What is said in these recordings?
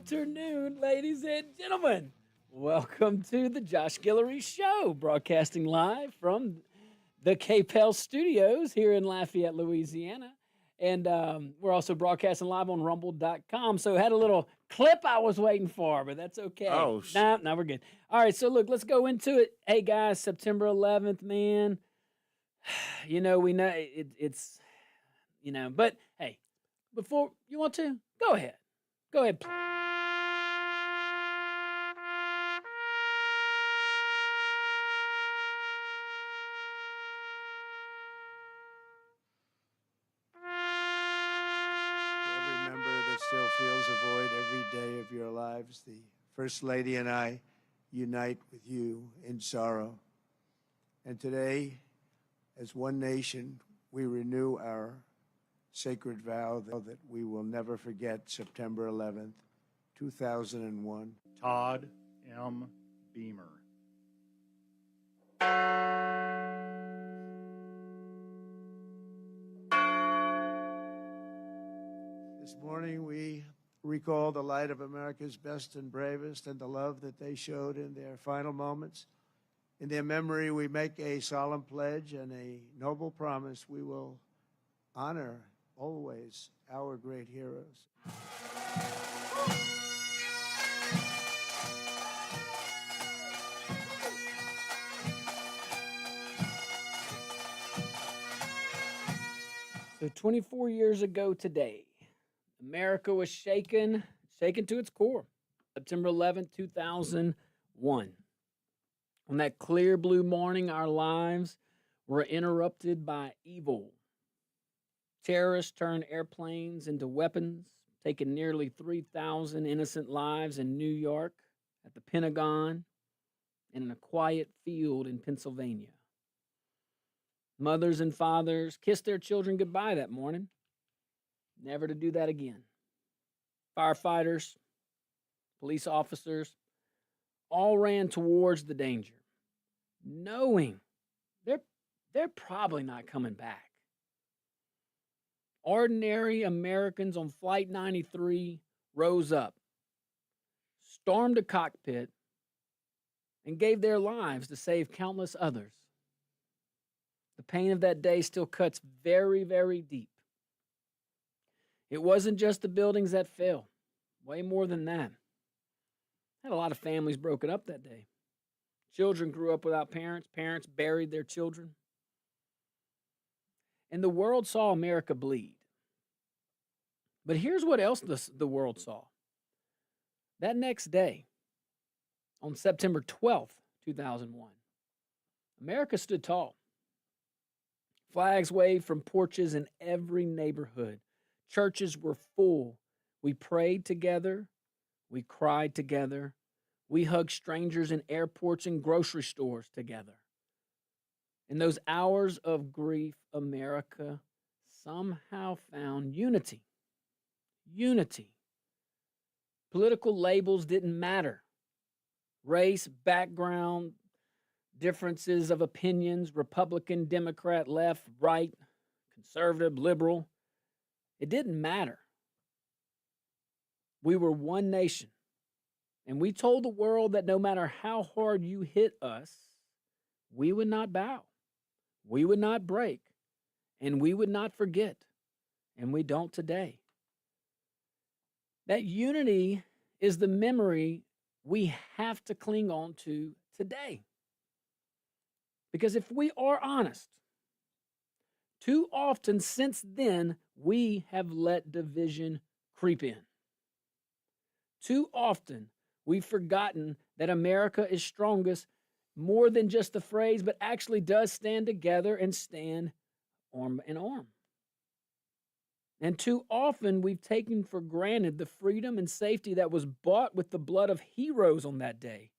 afternoon, ladies and gentlemen. Welcome to the Josh Guillory Show, broadcasting live from the KPEL studios here in Lafayette, Louisiana. And we're also broadcasting live on rumble.com. So I had a little clip I was waiting for, but that's okay. Oh, no, we're good. All right, so look, let's go into it. Hey, guys, September 11th, man. We know it's, but hey, before you want to, go ahead. Go ahead. every member that still feels a void every day of your lives, the First Lady and I unite with you in sorrow. And today, as one nation, we renew our sacred vow that we will never forget September 11th, 2001. Todd M. Beamer. This morning, we recall the light of America's best and bravest and the love that they showed in their final moments. In their memory, we make a solemn pledge and a noble promise: we will honor always our great heroes. So 24 years ago today, America was shaken to its core. September 11th, 2001. On that clear blue morning, our lives were interrupted by evil. Terrorists turned airplanes into weapons, taking nearly 3,000 innocent lives in New York, at the Pentagon, and in a quiet field in Pennsylvania. Mothers and fathers kissed their children goodbye that morning, never to do that again. Firefighters, police officers, all ran towards the danger, knowing they're probably not coming back. Ordinary Americans on Flight 93 rose up, stormed a cockpit, and gave their lives to save countless others. The pain of that day still cuts very, very deep. It wasn't just the buildings that fell, way more than that. Had a lot of families broken up that day. Children grew up without parents. Parents buried their children. And the world saw America bleed. But here's what else the world saw. That next day, on September 12th, 2001, America stood tall. Flags waved from porches in every neighborhood. Churches were full. We prayed together. We cried together. We hugged strangers in airports and grocery stores together. In those hours of grief, America somehow found unity. Unity. Political labels didn't matter. Race, background, differences of opinions, Republican, Democrat, left, right, conservative, liberal. It didn't matter. We were one nation. And we told the world that no matter how hard you hit us, we would not bow. We would not break. And we would not forget. And we don't today. That unity is the memory we have to cling on to today. Because if we are honest, too often since then, we have let division creep in. Too often, we've forgotten that America is strongest more than just the phrase, but actually does stand together and stand arm in arm. And too often, we've taken for granted the freedom and safety that was bought with the blood of heroes on that day,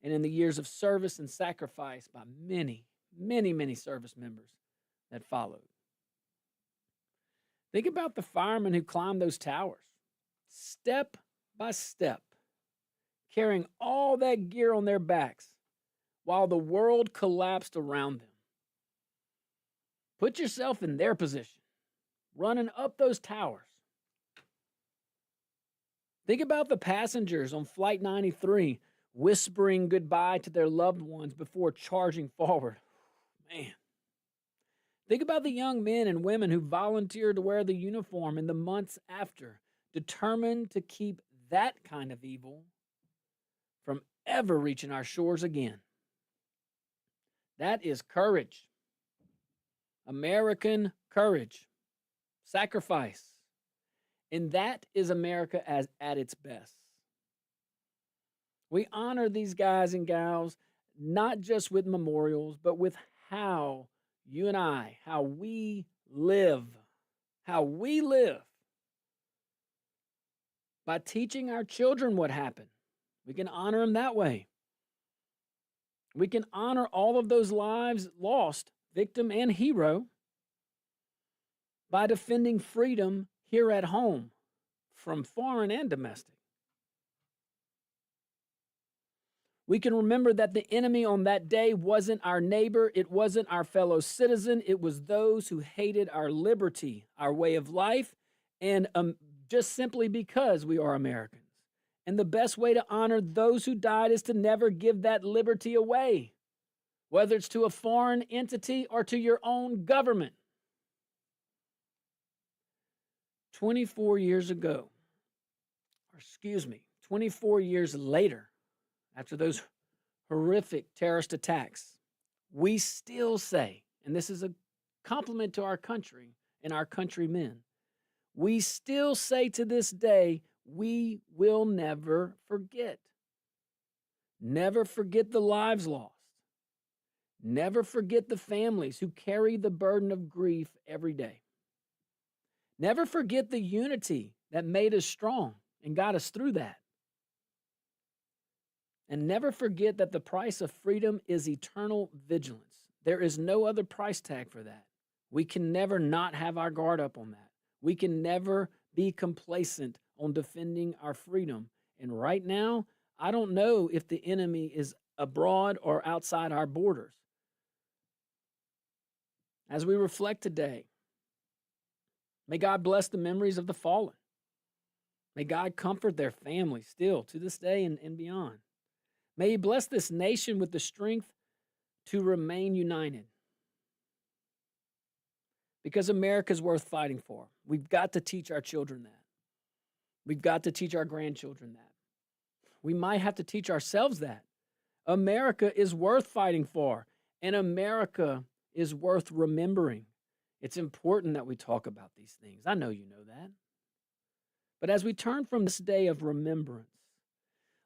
and in the years of service and sacrifice by many, many, many service members that followed. Think about the firemen who climbed those towers, step by step, carrying all that gear on their backs while the world collapsed around them. Put yourself in their position, running up those towers. Think about the passengers on Flight 93 whispering goodbye to their loved ones before charging forward. Man. Think about the young men and women who volunteered to wear the uniform in the months after, determined to keep that kind of evil from ever reaching our shores again. That is courage. American courage. Sacrifice. And that is America at its best. We honor these guys and gals not just with memorials, but with how you and I, how we live. How we live. By teaching our children what happened. We can honor them that way. We can honor all of those lives lost, victim and hero, by defending freedom here at home, from foreign and domestic. We can remember that the enemy on that day wasn't our neighbor, it wasn't our fellow citizen, it was those who hated our liberty, our way of life, and just simply because we are Americans. And the best way to honor those who died is to never give that liberty away, whether it's to a foreign entity or to your own government. 24 years ago, 24 years later, after those horrific terrorist attacks, we still say, and this is a compliment to our country and our countrymen, we still say to this day, we will never forget. Never forget the lives lost. Never forget the families who carry the burden of grief every day. Never forget the unity that made us strong and got us through that. And never forget that the price of freedom is eternal vigilance. There is no other price tag for that. We can never not have our guard up on that. We can never be complacent on defending our freedom. And right now, I don't know if the enemy is abroad or outside our borders. As we reflect today, may God bless the memories of the fallen. May God comfort their families still to this day and beyond. May He bless this nation with the strength to remain united. Because America's worth fighting for. We've got to teach our children that. We've got to teach our grandchildren that. We might have to teach ourselves that. America is worth fighting for, and America is worth remembering. It's important that we talk about these things. I know you know that. But as we turn from this day of remembrance,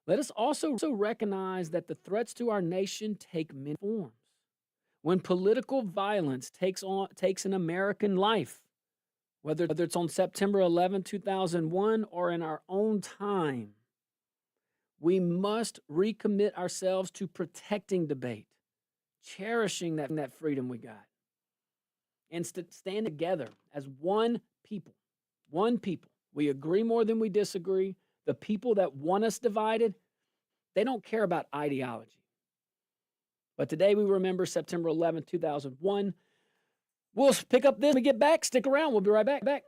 let us also recognize that the threats to our nation take many forms. When political violence takes an American life, whether it's on September 11, 2001, or in our own time, we must recommit ourselves to protecting debate, cherishing that freedom we got, and stand together as one people. One people. We agree more than we disagree. The people that want us divided, they don't care about ideology. But today we remember September 11, 2001. We'll pick up this when we get back. Stick around. We'll be right back.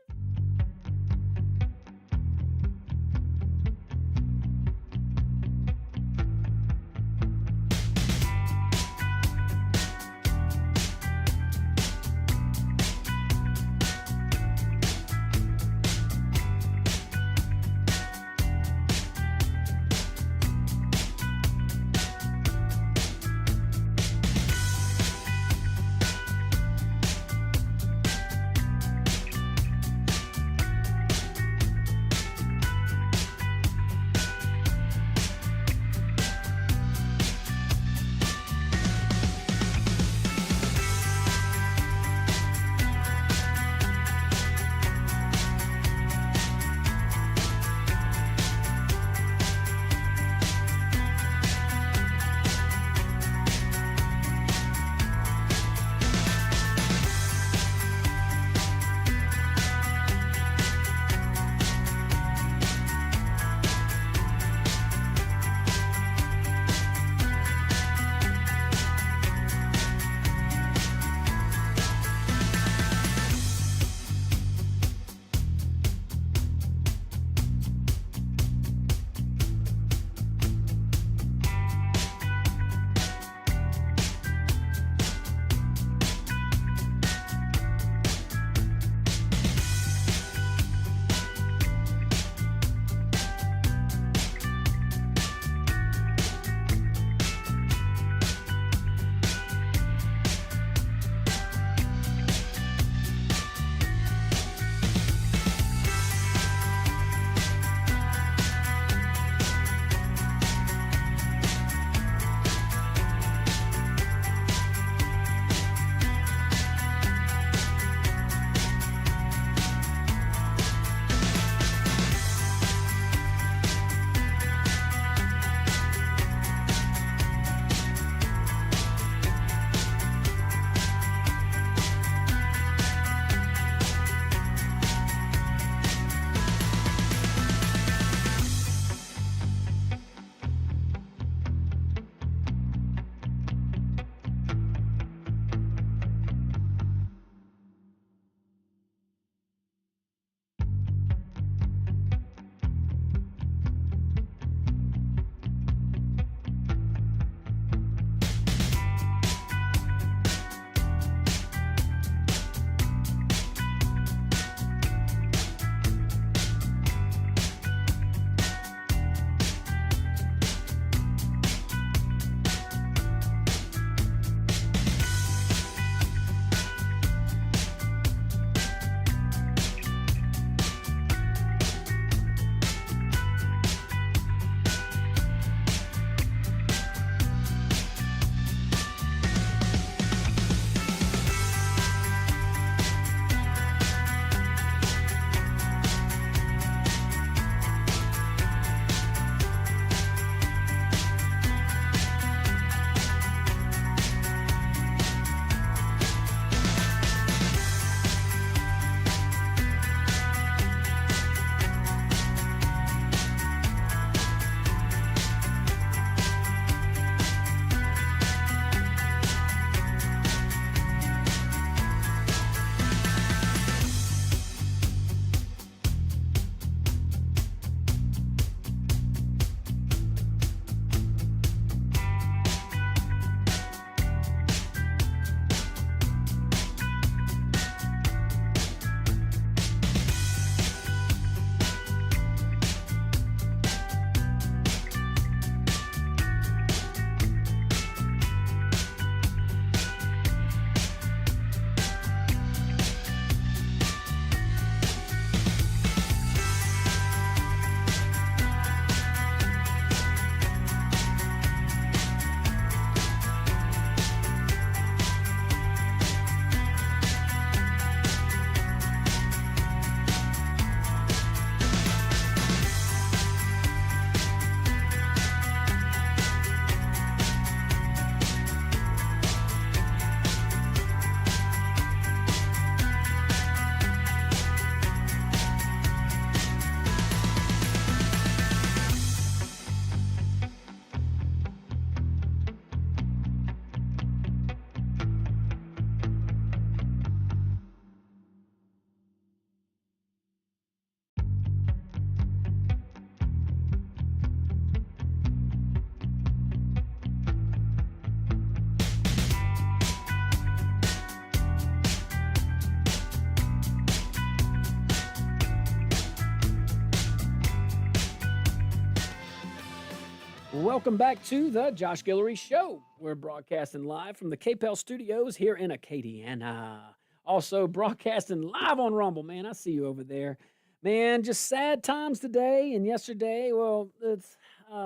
Welcome back to the Josh Guillory Show. We're broadcasting live from the KPEL studios here in Acadiana. Also broadcasting live on Rumble. Man, I see you over there. Man, just sad times today and yesterday. Well, it's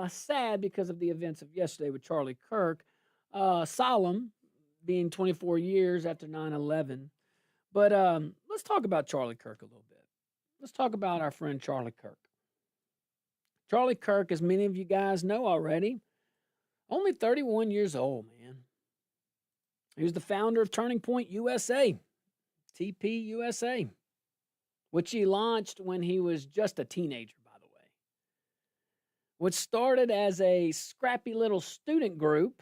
sad because of the events of yesterday with Charlie Kirk. Solemn, being 24 years after 9/11. But let's talk about Charlie Kirk a little bit. Let's talk about our friend Charlie Kirk. Charlie Kirk, as many of you guys know already, only 31 years old, man. He was the founder of Turning Point USA, TPUSA, which he launched when he was just a teenager, by the way. What started as a scrappy little student group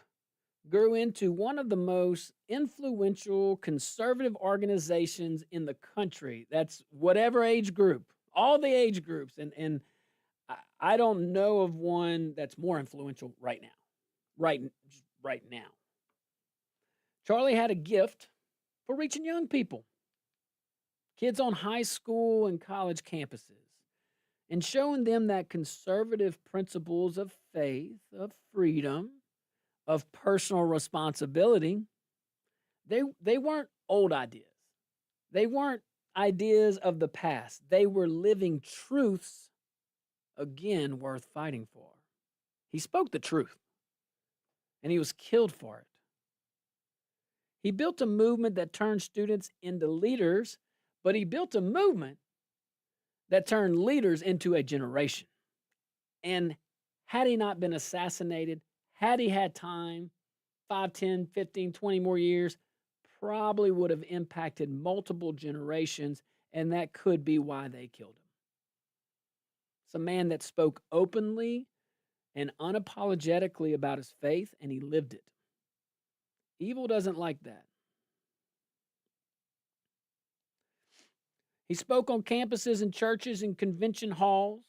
grew into one of the most influential conservative organizations in the country. That's whatever age group, all the age groups. And I don't know of one that's more influential right now. Right now. Charlie had a gift for reaching young people, kids on high school and college campuses, and showing them that conservative principles of faith, of freedom, of personal responsibility, they weren't old ideas. They weren't ideas of the past. They were living truths, again, worth fighting for. He spoke the truth, and he was killed for it. He built a movement that turned students into leaders, but he built a movement that turned leaders into a generation. And had he not been assassinated, had he had time, 5, 10, 15, 20 more years, probably would have impacted multiple generations, and that could be why they killed him. It's a man that spoke openly and unapologetically about his faith, and he lived it. Evil doesn't like that. He spoke on campuses and churches and convention halls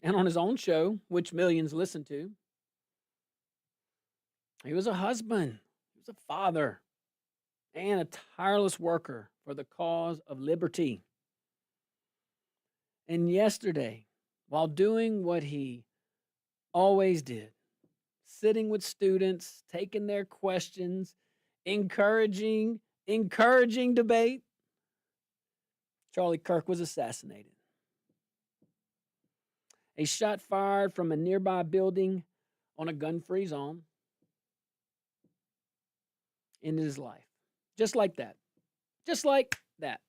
and on his own show, which millions listened to. He was a husband, he was a father, and a tireless worker for the cause of liberty. And yesterday, while doing what he always did, sitting with students, taking their questions, encouraging debate, Charlie Kirk was assassinated. A shot fired from a nearby building on a gun-free zone ended his life. Just like that. Just like that.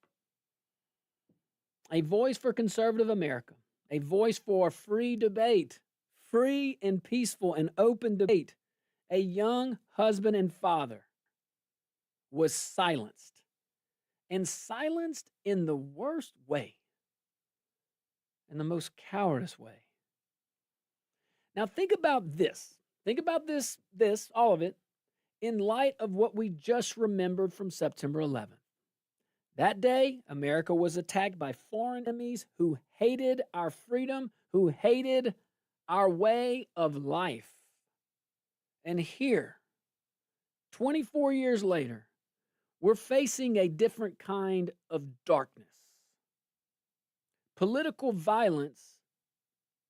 A voice for conservative America. A voice for free debate. Free and peaceful and open debate. A young husband and father was silenced. And silenced in the worst way. In the most cowardice way. Now think about this. Think about this, all of it, in light of what we just remembered from September 11th. That day, America was attacked by foreign enemies who hated our freedom, who hated our way of life. And here, 24 years later, we're facing a different kind of darkness. Political violence,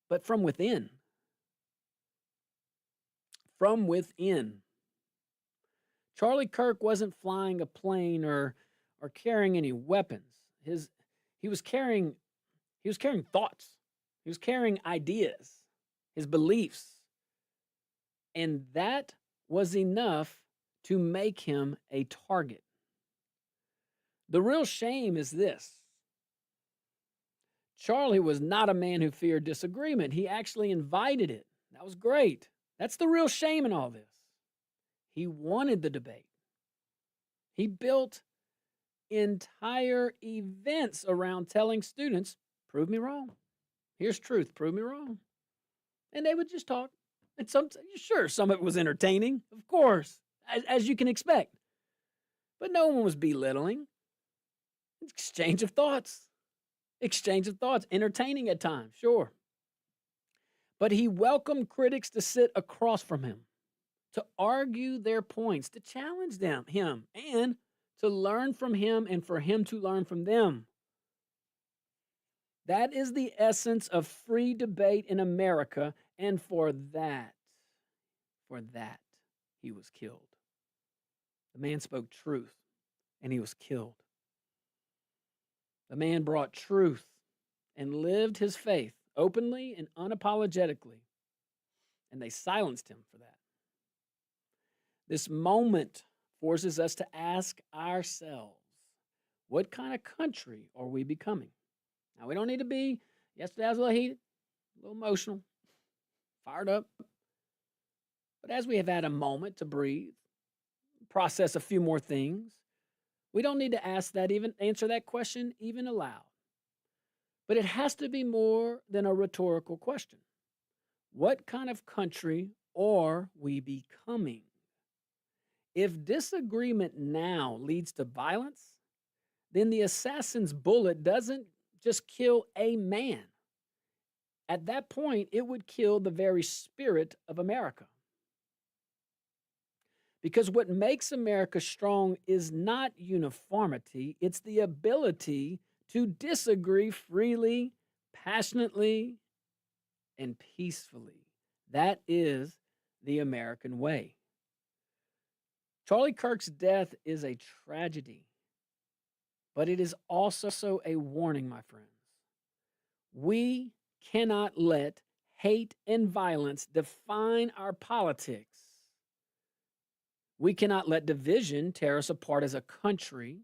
but from within. From within. Charlie Kirk wasn't flying a plane or carrying any weapons. He was carrying thoughts. He was carrying ideas, his beliefs. And that was enough to make him a target. The real shame is this. Charlie was not a man who feared disagreement. He actually invited it. That was great. That's the real shame in all this. He wanted the debate. He built entire events around telling students, prove me wrong. Here's truth, prove me wrong. And they would just talk. And some of it was entertaining, of course, as you can expect. But no one was belittling. Exchange of thoughts, entertaining at times, sure. But he welcomed critics to sit across from him, to argue their points, to challenge him, and to learn from him and for him to learn from them. That is the essence of free debate in America, and for that, For that, he was killed. The man spoke truth, and he was killed. The man brought truth and lived his faith openly and unapologetically, and they silenced him for that. This moment forces us to ask ourselves, what kind of country are we becoming? Now, we don't need to be, yesterday I was a little heated, a little emotional, fired up. But as we have had a moment to breathe, process a few more things, we don't need to answer that question even aloud. But it has to be more than a rhetorical question. What kind of country are we becoming? If disagreement now leads to violence, then the assassin's bullet doesn't just kill a man. At that point, it would kill the very spirit of America. Because what makes America strong is not uniformity, it's the ability to disagree freely, passionately, and peacefully. That is the American way. Charlie Kirk's death is a tragedy, but it is also a warning, my friends. We cannot let hate and violence define our politics. We cannot let division tear us apart as a country.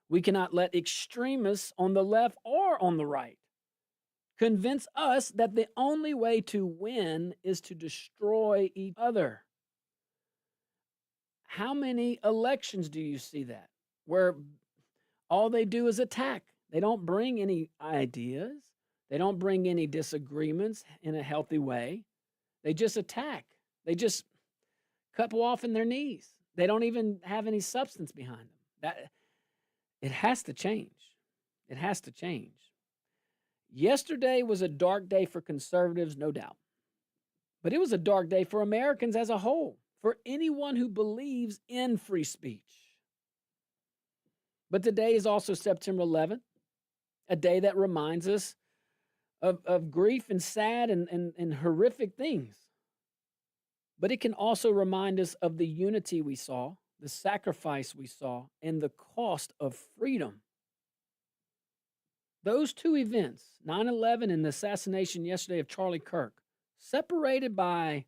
We cannot let extremists on the left or on the right convince us that the only way to win is to destroy each other. How many elections do you see that where all they do is attack? They don't bring any ideas. They don't bring any disagreements in a healthy way. They just attack. They just couple off in their knees. They don't even have any substance behind them. It has to change. It has to change. Yesterday was a dark day for conservatives, no doubt. But it was a dark day for Americans as a whole, for anyone who believes in free speech. But today is also September 11th, a day that reminds us of grief and sad and horrific things. But it can also remind us of the unity we saw, the sacrifice we saw, and the cost of freedom. Those two events, 9/11 and the assassination yesterday of Charlie Kirk, separated by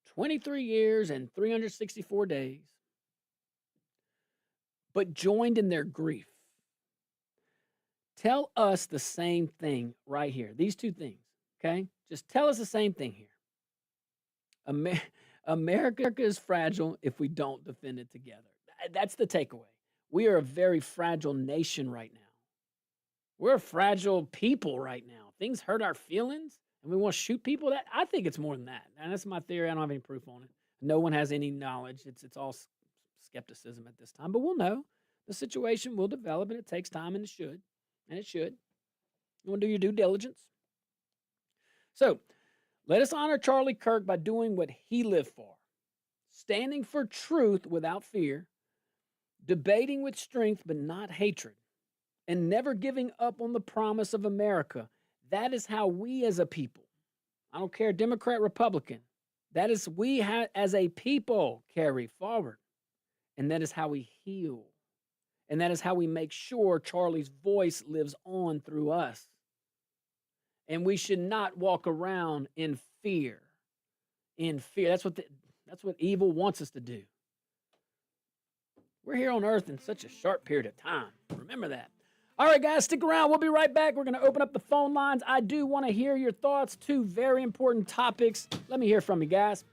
23 years and 364 days, but joined in their grief, tell us the same thing right here. These two things, okay? Just tell us the same thing here. America is fragile if we don't defend it together. That's the takeaway. We are a very fragile nation right now. We're a fragile people right now. Things hurt our feelings and we want to shoot people. I think it's more than that. And that's my theory. I don't have any proof on it. No one has any knowledge. It's all skepticism at this time. But we'll know. The situation will develop and it takes time and it should. And it should. You want to do your due diligence? So, let us honor Charlie Kirk by doing what he lived for, standing for truth without fear, debating with strength but not hatred, and never giving up on the promise of America. That is how we as a people, I don't care, Democrat, Republican, that is we as a people carry forward. And that is how we heal. And that is how we make sure Charlie's voice lives on through us. And we should not walk around in fear. In fear. That's what evil wants us to do. We're here on earth in such a short period of time. Remember that. All right, guys, stick around. We'll be right back. We're going to open up the phone lines. I do want to hear your thoughts. Two very important topics. Let me hear from you guys.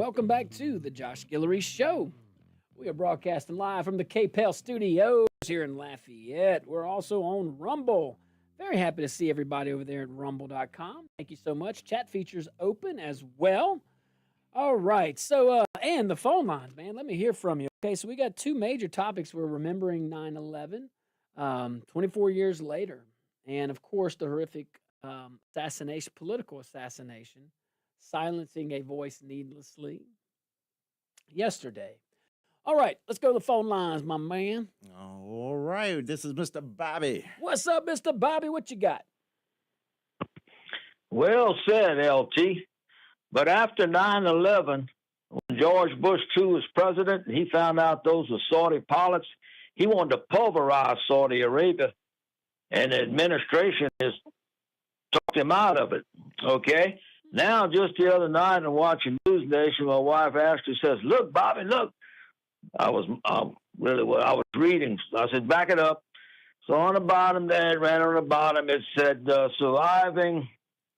welcome back to the Josh Guillory Show. We are broadcasting live from the KPEL studios here in Lafayette. We're also on Rumble. Very happy to see everybody over there at rumble.com. Thank you so much. Chat features open as well. All right. So, and the phone lines, man, let me hear from you. Okay, so we got two major topics. We're remembering 9/11, 24 years later. And, of course, the horrific assassination, political assassination, silencing a voice needlessly yesterday. All right, let's go to the phone lines, my man. All right, this is Mr. Bobby. What's up, Mr. Bobby? What you got? Well said, LT. But after 9/11, when George Bush II was president, he found out those were Saudi pilots. He wanted to pulverize Saudi Arabia, and the administration has talked him out of it. Okay? Now, just the other night, I'm watching News Nation. My wife Ashley says, "Look, Bobby, look." I was reading. I said, "Back it up." So on the bottom there, right on the bottom, it said, "Surviving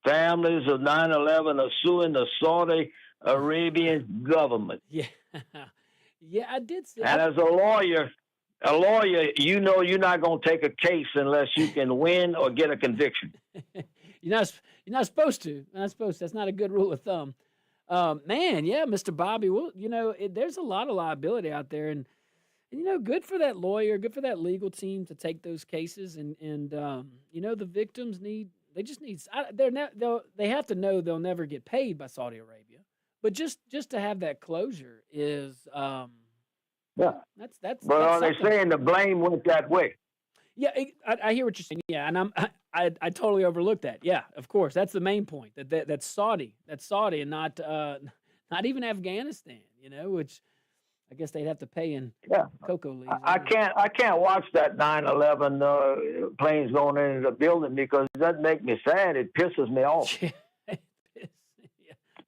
families of 9/11 are suing the Saudi Arabian government." Yeah, yeah, I did see. And as a lawyer, you know you're not going to take a case unless you can win or get a conviction. You're not supposed to. You're not supposed to. That's not a good rule of thumb. Man, yeah, Mr. Bobby. Well, there's a lot of liability out there, and good for that lawyer, good for that legal team to take those cases, and the victims they have to know they'll never get paid by Saudi Arabia, but just to have that closure is Yeah. that's. But are they something. saying the blame went that way? Yeah, I hear what you're saying. Yeah, and I totally overlooked that. Yeah, of course, that's the main point. That's Saudi, and not even Afghanistan. Which I guess they'd have to pay in cocoa leaves. I can't watch that 9/11 planes going into the building because it doesn't make me sad. It pisses me off. Yeah,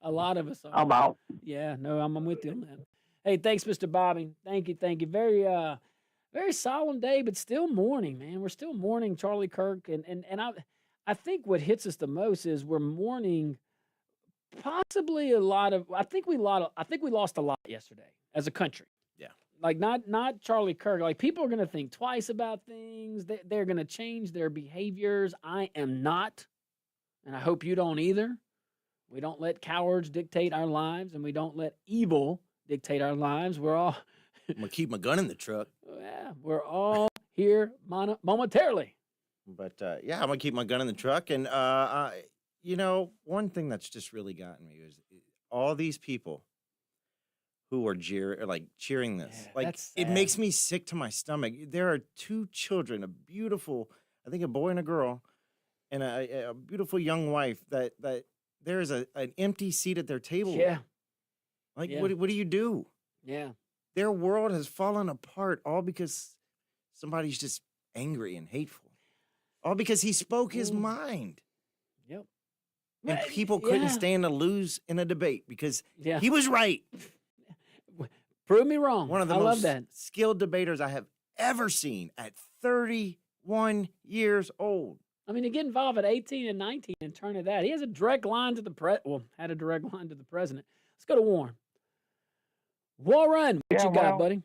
a lot of us are. I'm out. Yeah, no, I'm with you on that. Hey, thanks, Mr. Bobby. Thank you. Very very solemn day, but still mourning, man. We're still mourning Charlie Kirk, and I think what hits us the most is we're mourning possibly a lot of. I think we lost a lot yesterday as a country. Yeah, like not Charlie Kirk. Like people are going to think twice about things. They're going to change their behaviors. I am not, and I hope you don't either. We don't let cowards dictate our lives, and we don't let evil dictate our lives. We're all. I'm gonna keep my gun in the truck. Yeah, we're all here momentarily. But I'm gonna keep my gun in the truck. And one thing that's just really gotten me is all these people who are cheering this. Yeah, it makes me sick to my stomach. There are two children, a beautiful, I think a boy and a girl, and a beautiful young wife. That there is an empty seat at their table. Yeah. What do you do? Yeah. Their world has fallen apart all because somebody's just angry and hateful. All because he spoke his mind. Yep. And people couldn't stand to lose in a debate because he was right. Prove me wrong. One of the most skilled debaters I have ever seen at 31 years old. I mean, to get involved at 18 and 19 and turn to that. He has a direct line to had a direct line to the president. Let's go to Warren. Warren, what you got, buddy?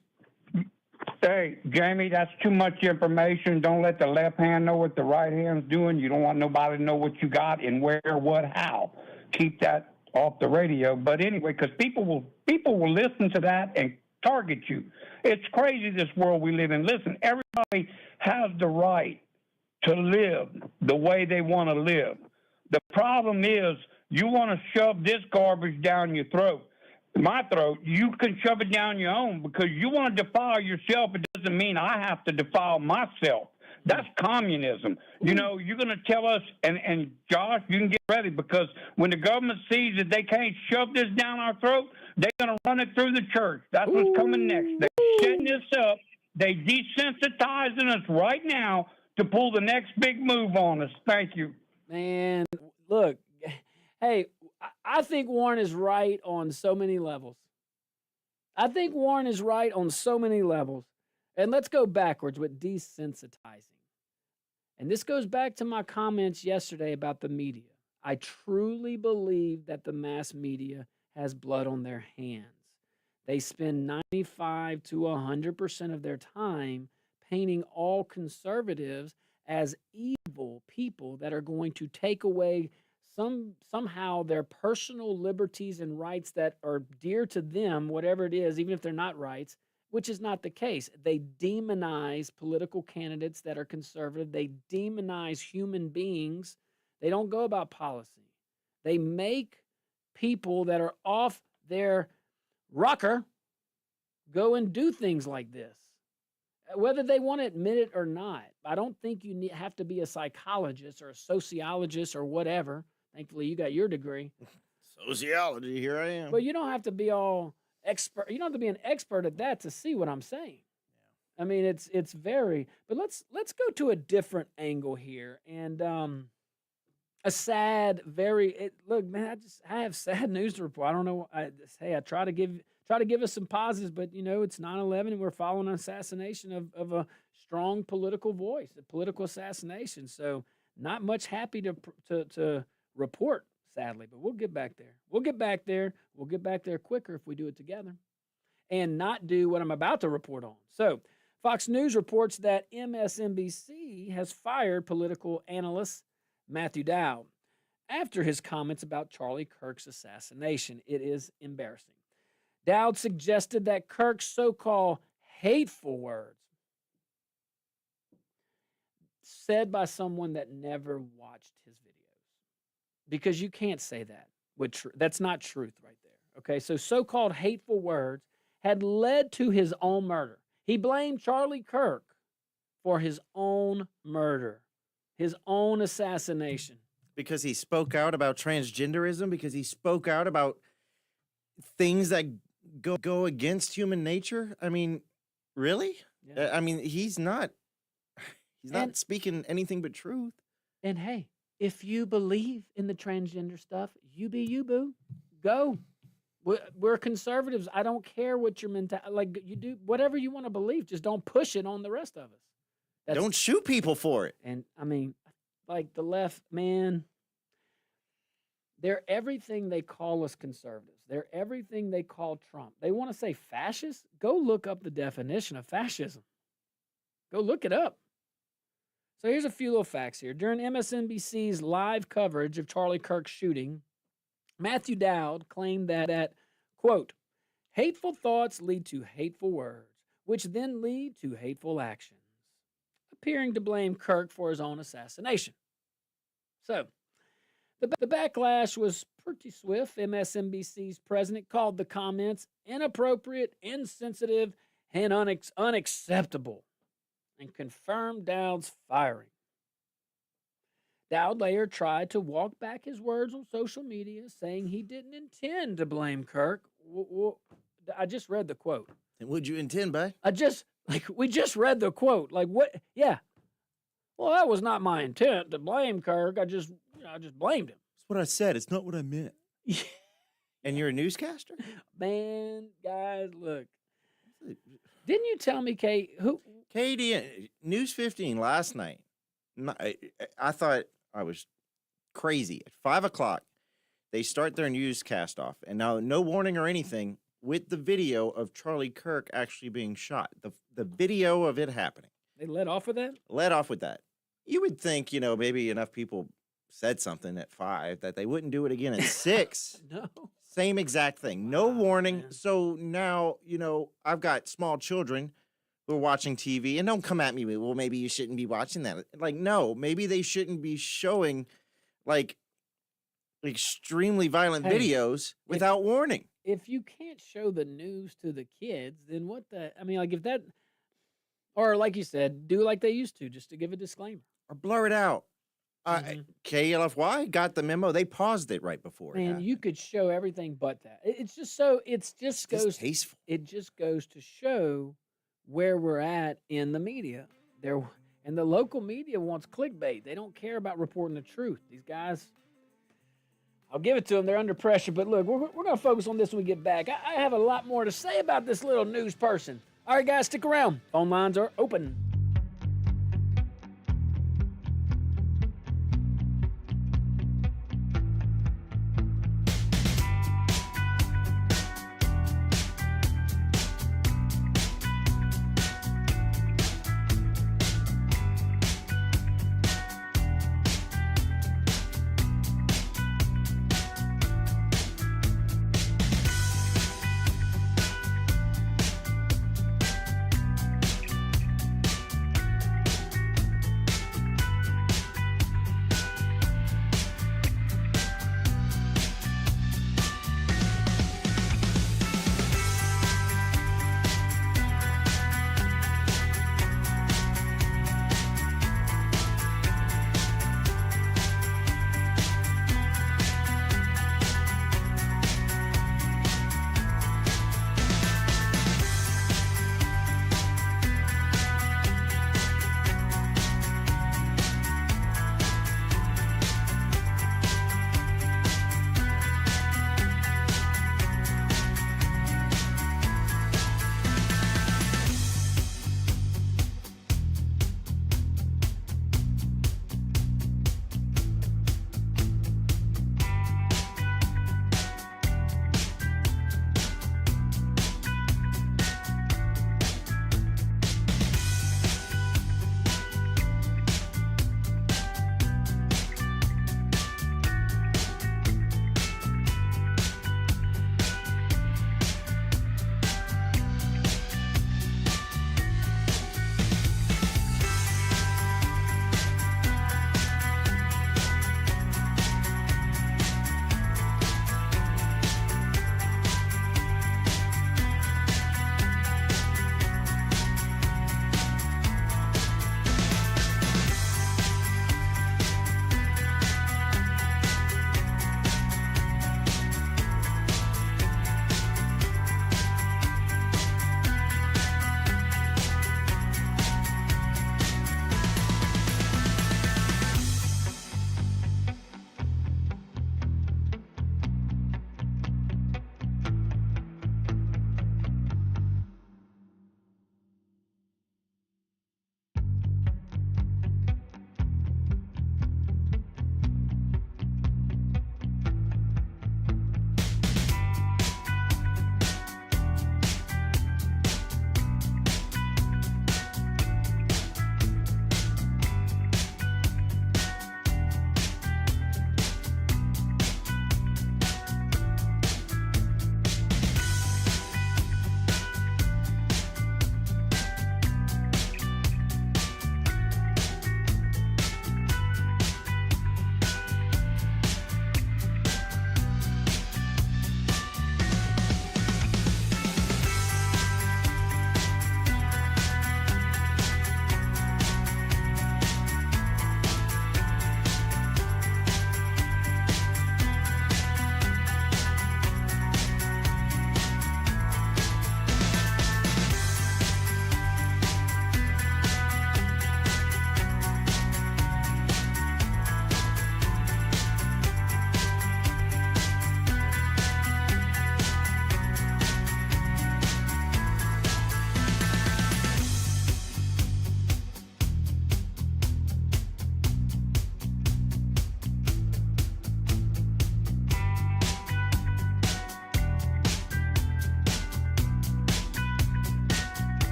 Hey, Jamie, that's too much information. Don't let the left hand know what the right hand's doing. You don't want nobody to know what you got and where, what, how. Keep that off the radio. But anyway, because people will listen to that and target you. It's crazy, this world we live in. Listen, everybody has the right to live the way they want to live. The problem is you want to shove this garbage down your throat. My throat, you can shove it down your own because you want to defile yourself. It doesn't mean I have to defile myself. That's communism. You're going to tell us, and Josh, you can get ready because when the government sees that they can't shove this down our throat, they're going to run it through the church. That's what's coming next. They're setting this up. They desensitizing us right now to pull the next big move on us. Thank you. Man, look, hey, I think Warren is right on so many levels. And let's go backwards with desensitizing. And this goes back to my comments yesterday about the media. I truly believe that the mass media has blood on their hands. They spend 95 to 100% of their time painting all conservatives as evil people that are going to take away somehow their personal liberties and rights that are dear to them, whatever it is, even if they're not rights, which is not the case. They demonize political candidates that are conservative. They demonize human beings. They don't go about policy. They make people that are off their rocker go and do things like this, whether they want to admit it or not. I don't think you have to be a psychologist or a sociologist or whatever. Thankfully, you got your degree. Sociology, here I am. But you don't have to be all expert. You don't have to be an expert at that to see what I'm saying. Yeah. I mean, it's very. But let's go to a different angle here, and a sad, look, man. I have sad news to report. I don't know. I try to give us some positives, but it's 9/11, and we're following an assassination of a strong political voice, a political assassination. So not much happy to report, sadly, but we'll get back there. We'll get back there quicker if we do it together and not do what I'm about to report on. So Fox News reports that MSNBC has fired political analyst Matthew Dowd after his comments about Charlie Kirk's assassination. It is embarrassing. Dowd suggested that Kirk's so-called hateful words said by someone that never watched his videos. Because you can't say that. That's not truth right there. Okay, so-called hateful words had led to his own murder. He blamed Charlie Kirk for his own murder, his own assassination. Because he spoke out about transgenderism, because he spoke out about things that go against human nature. I mean, really? Yeah. I mean, he's not speaking anything but truth. And hey, if you believe in the transgender stuff, you be you, boo. Go. We're conservatives. I don't care what your mentality, like you do, whatever you want to believe. Just don't push it on the rest of us. Don't shoot people for it. And I mean, like the left, man, they're everything they call us conservatives. They're everything they call Trump. They want to say fascist? Go look up the definition of fascism. Go look it up. So here's a few little facts here. During MSNBC's live coverage of Charlie Kirk's shooting, Matthew Dowd claimed that, quote, hateful thoughts lead to hateful words, which then lead to hateful actions, appearing to blame Kirk for his own assassination. So, the backlash was pretty swift. MSNBC's president called the comments inappropriate, insensitive, and unacceptable, and confirmed Dowd's firing. Dowd later tried to walk back his words on social media, saying he didn't intend to blame Kirk. I just read the quote. And what'd you intend, bud? We just read the quote. Like, what? Yeah. Well, that was not my intent to blame Kirk. I just blamed him. That's what I said. It's not what I meant. And you're a newscaster? Man, guys, look. Didn't you tell me, Kate? Katie, News 15 last night. I thought I was crazy. At 5 o'clock, they start their newscast off. And now, no warning or anything, with the video of Charlie Kirk actually being shot. The video of it happening. They let off with that? Let off with that. You would think, maybe enough people said something at 5 that they wouldn't do it again at 6. No. Same exact thing. No warning. Man. So now, I've got small children who are watching TV, and don't come at me with, well, maybe you shouldn't be watching that. Like, no, maybe they shouldn't be showing, like, extremely violent videos without warning. If you can't show the news to the kids, then if that, or like you said, do like they used to, just to give a disclaimer. Or blur it out. KLFY got the memo. They paused it right before. Man, you could show everything but that. It's just tasteful. It just goes to show where we're at in the media. And the local media wants clickbait. They don't care about reporting the truth. These guys, I'll give it to them. They're under pressure. But look, we're going to focus on this when we get back. I have a lot more to say about this little news person. All right, guys, stick around. Phone lines are open.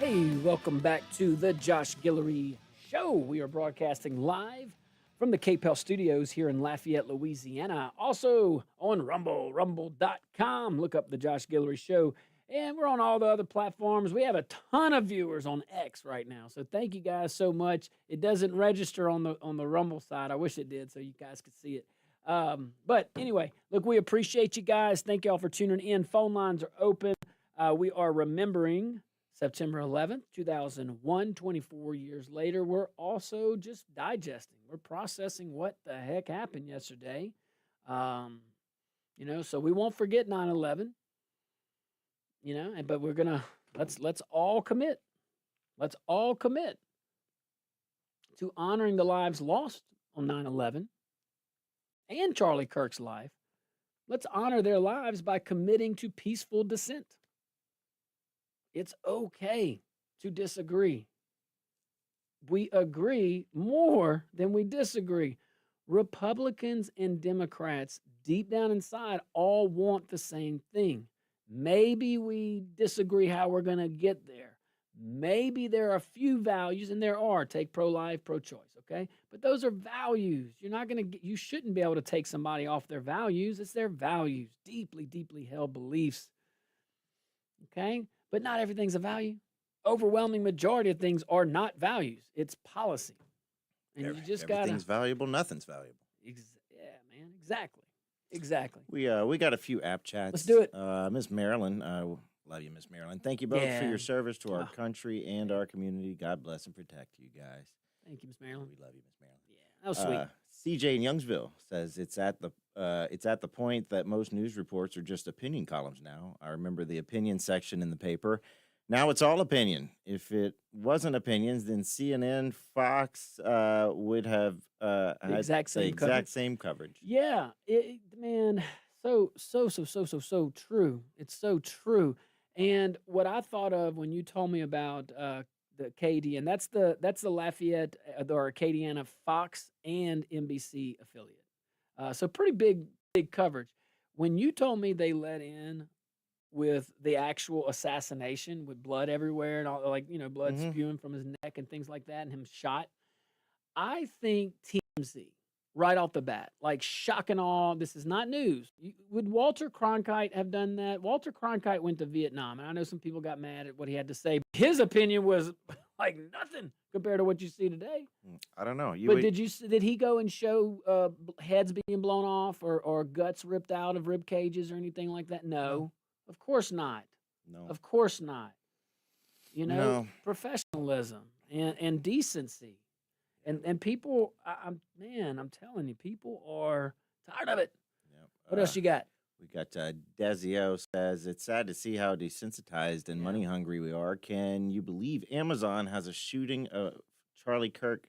Hey, welcome back to the Josh Guillory Show. We are broadcasting live from the KPEL studios here in Lafayette, Louisiana. Also on Rumble, rumble.com. Look up the Josh Guillory Show. And we're on all the other platforms. We have a ton of viewers on X right now. So thank you guys so much. It doesn't register on the Rumble side. I wish it did so you guys could see it. But anyway, look, we appreciate you guys. Thank y'all for tuning in. Phone lines are open. We are remembering September 11th, 2001, 24 years later. We're also just digesting. We're processing what the heck happened yesterday. So we won't forget 9/11. But we're gonna let's all commit. Let's all commit to honoring the lives lost on 9/11 and Charlie Kirk's life. Let's honor their lives by committing to peaceful dissent. It's okay to disagree. We agree more than we disagree. Republicans and Democrats, deep down inside, all want the same thing. Maybe we disagree how we're going to get there. Maybe there are a few values, and there are. Take pro-life, pro-choice, okay? But those are values. You shouldn't be able to take somebody off their values. It's their values, deeply, deeply held beliefs, okay? But not everything's a value. Overwhelming majority of things are not values. It's policy. And you just got to... Everything's valuable, nothing's valuable. Yeah, man, exactly. We got a few app chats. Let's do it. Miss Marilyn, love you, Miss Marilyn. Thank you both for your service to our country and our community. God bless and protect you guys. Thank you, Miss Marilyn. We love you, Miss Marilyn. Yeah, that was sweet. CJ in Youngsville says it's at the point that most news reports are just opinion columns now. I remember the opinion section in the paper. Now it's all opinion. If it wasn't opinions, then CNN, Fox would have had the exact same coverage. Yeah, man, so true. It's so true. And what I thought of when you told me about the KDN, that's the Lafayette or Acadiana Fox and NBC affiliate. So pretty big coverage. When you told me they let in with the actual assassination with blood everywhere and all, blood spewing from his neck and things like that, and him shot, I think TMZ right off the bat, like shock and awe. This is not news. Would Walter Cronkite have done that? Walter Cronkite went to Vietnam, and I know some people got mad at what he had to say. His opinion was like nothing compared to what you see today. I don't know. Did he go and show heads being blown off or guts ripped out of rib cages or anything like that? No. Of course not. No. Of course not. No. Professionalism and decency. And people, I'm telling you, people are tired of it. Yep. What else you got? We got Dezio says, it's sad to see how desensitized and money hungry we are. Can you believe Amazon has a shooting of Charlie Kirk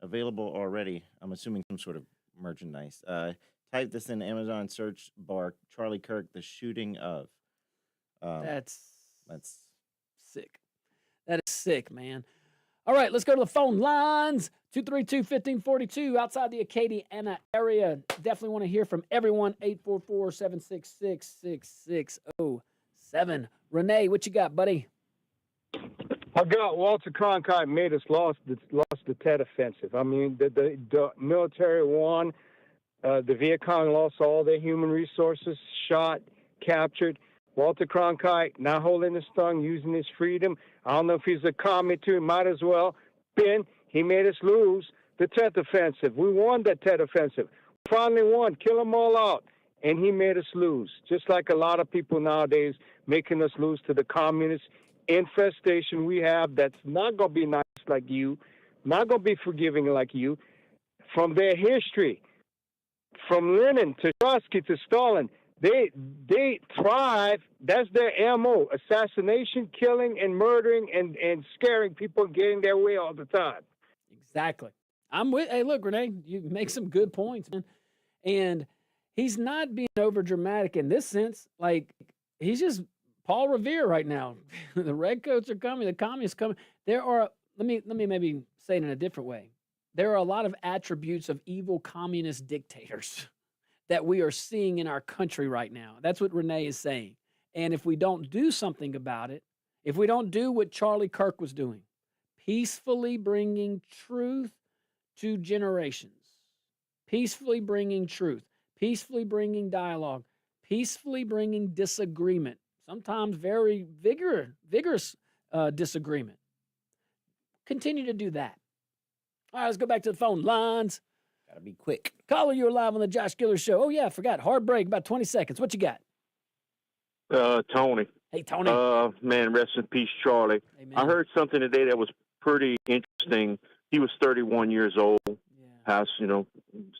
available already? I'm assuming some sort of merchandise. Type this in Amazon search bar, Charlie Kirk, the shooting of. That's sick. That is sick, man. All right, let's go to the phone lines. 232-1542 outside the Acadiana area. Definitely want to hear from everyone. 844-766-6607. Renee, what you got, buddy? I got Walter Cronkite made us lost the Tet Offensive. I mean, the military won. The Viet Cong lost all their human resources, shot, captured. Walter Cronkite now holding his tongue, using his freedom. I don't know if he's a commie too. Might as well been. He made us lose the Tet Offensive. We won that Tet Offensive. Finally won. Kill them all out. And he made us lose. Just like a lot of people nowadays making us lose to the communist infestation we have that's not going to be nice like you, not going to be forgiving like you. From their history, from Lenin to Trotsky to Stalin, they thrive. That's their MO: assassination, killing, and murdering, and scaring people, getting their way all the time. Exactly. Hey, look, Renee, you make some good points, man. And he's not being over dramatic in this sense. Like, he's just Paul Revere right now. The redcoats are coming. The communists coming. There are. Let me maybe say it in a different way. There are a lot of attributes of evil communist dictators that we are seeing in our country right now. That's what Renee is saying. And if we don't do something about it, if we don't do what Charlie Kirk was doing, peacefully bringing truth to generations, peacefully bringing truth, peacefully bringing dialogue, peacefully bringing disagreement, sometimes very vigorous disagreement. Continue to do that. All right, let's go back to the phone lines. Gotta be quick. Caller, you're live on the Josh Guillory Show. Oh, yeah, I forgot. Hard break, about 20 seconds. What you got? Tony. Hey, Tony. Man, rest in peace, Charlie. Amen. I heard something today that was pretty interesting. He was 31 years old, has,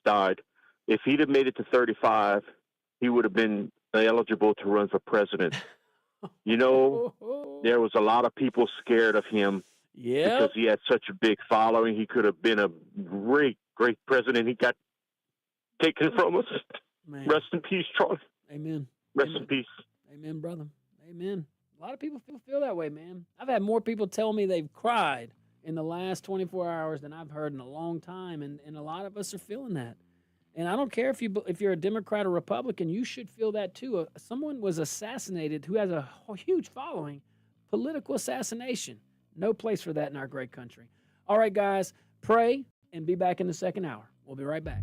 died. If he'd have made it to 35, he would have been eligible to run for president. There was a lot of people scared of him because he had such a big following. He could have been a great, great president. He got taken from us. Man. Rest in peace, Charlie. Amen. Rest Amen. in peace. Amen, brother. Amen. A lot of people feel that way, man. I've had more people tell me they've cried in the last 24 hours than I've heard in a long time, and a lot of us are feeling that. And I don't care if you're a Democrat or Republican, you should feel that too. Someone was assassinated who has a huge following. Political assassination. No place for that in our great country. All right, guys, pray and be back in the second hour. We'll be right back.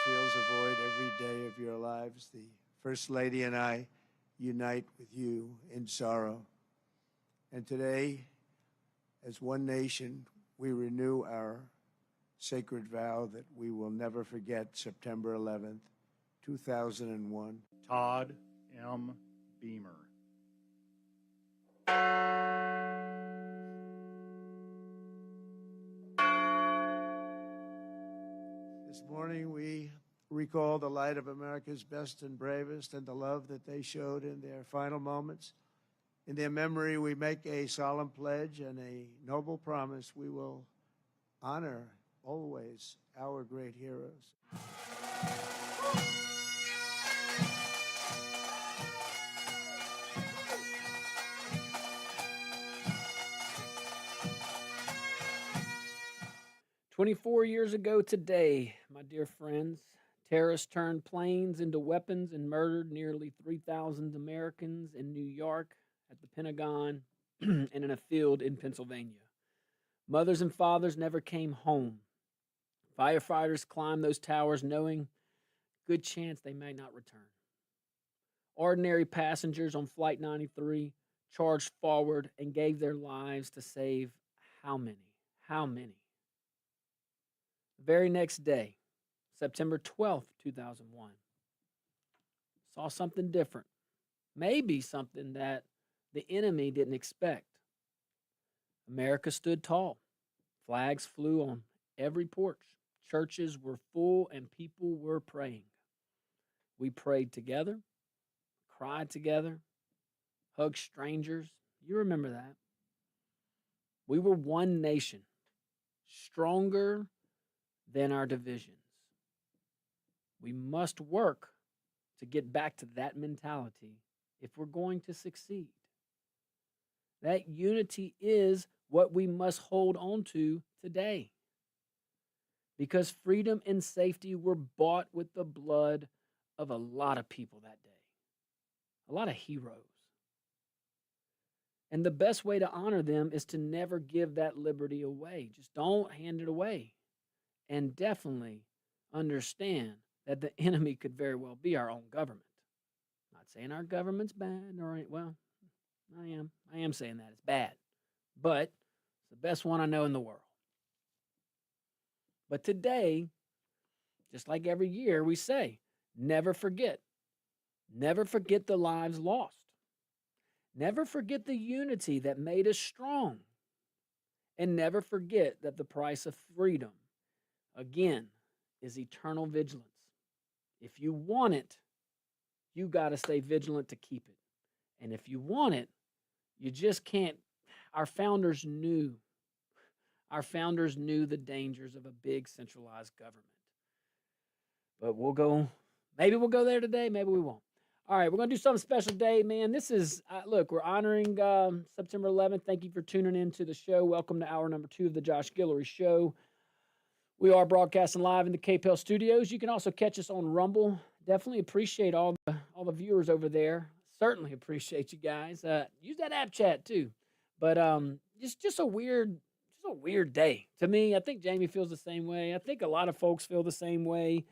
feels a void every day of your lives. The First Lady and I unite with you in sorrow. And today, as one nation, we renew our sacred vow that we will never forget September 11th, 2001. Todd M. Beamer. This morning, we recall the light of America's best and bravest and the love that they showed in their final moments. In their memory, we make a solemn pledge and a noble promise we will honor always our great heroes. "24 years ago today, my dear friends, terrorists turned planes into weapons and murdered nearly 3,000 Americans in New York, at the Pentagon, and in a field in Pennsylvania. Mothers and fathers never came home. Firefighters climbed those towers knowing good chance they may not return. Ordinary passengers on Flight 93 charged forward and gave their lives to save how many? How many? The very next day, September 12th, 2001, saw something different. Maybe something that the enemy didn't expect. America stood tall. Flags flew on every porch. Churches were full and people were praying. We prayed together, cried together, hugged strangers. You remember that. We were one nation, stronger than our divisions. We must work to get back to that mentality if we're going to succeed. That unity is what we must hold on to today. Because freedom and safety were bought with the blood of a lot of people that day, a lot of heroes. And the best way to honor them is to never give that liberty away. Just don't hand it away. And definitely understand that the enemy could very well be our own government. Not saying our government's bad, well, I am saying that it's bad, but it's the best one I know in the world. But today, just like every year, we say, never forget. Never forget the lives lost. Never forget the unity that made us strong. And never forget that the price of freedom, again, is eternal vigilance. If you want it, you got to stay vigilant to keep it. And if you want it, you just can't. Our founders knew the dangers of a big centralized government. But maybe we'll go there today, maybe we won't. All right, we're going to do something special today, man. This is, look, we're honoring September 11th. Thank you for tuning in to the show. Welcome to hour number 2 of the Josh Guillory Show. We are broadcasting live in the KPEL studios. You can also catch us on Rumble. Definitely appreciate all the viewers over there. Certainly appreciate you guys. Use that app chat too. But just a weird day to me. I think Jamie feels the same way. I think a lot of folks feel the same way.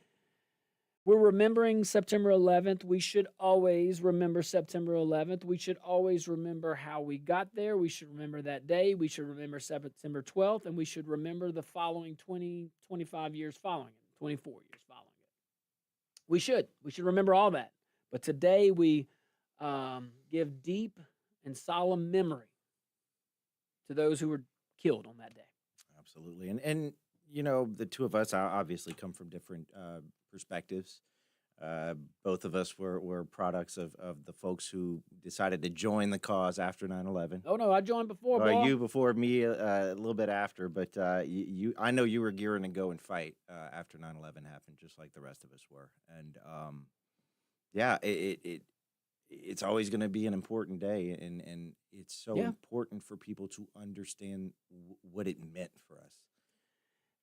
We're remembering September 11th. We should always remember September 11th. We should always remember how we got there. We should remember that day. We should remember September 12th, and we should remember the following 20, 25 years following it, 24 years following it. We should remember all that. But today we give deep and solemn memory to those who were killed on that day. Absolutely. And you know, the two of us obviously come from different perspectives. Both of us were products of the folks who decided to join the cause after 9/11. Oh, no, I joined before, boy. You before me, a little bit after, but I know you were gearing to go and fight after 9/11 happened, just like the rest of us were. And yeah, it's always going to be an important day, and it's so important for people to understand what it meant for us.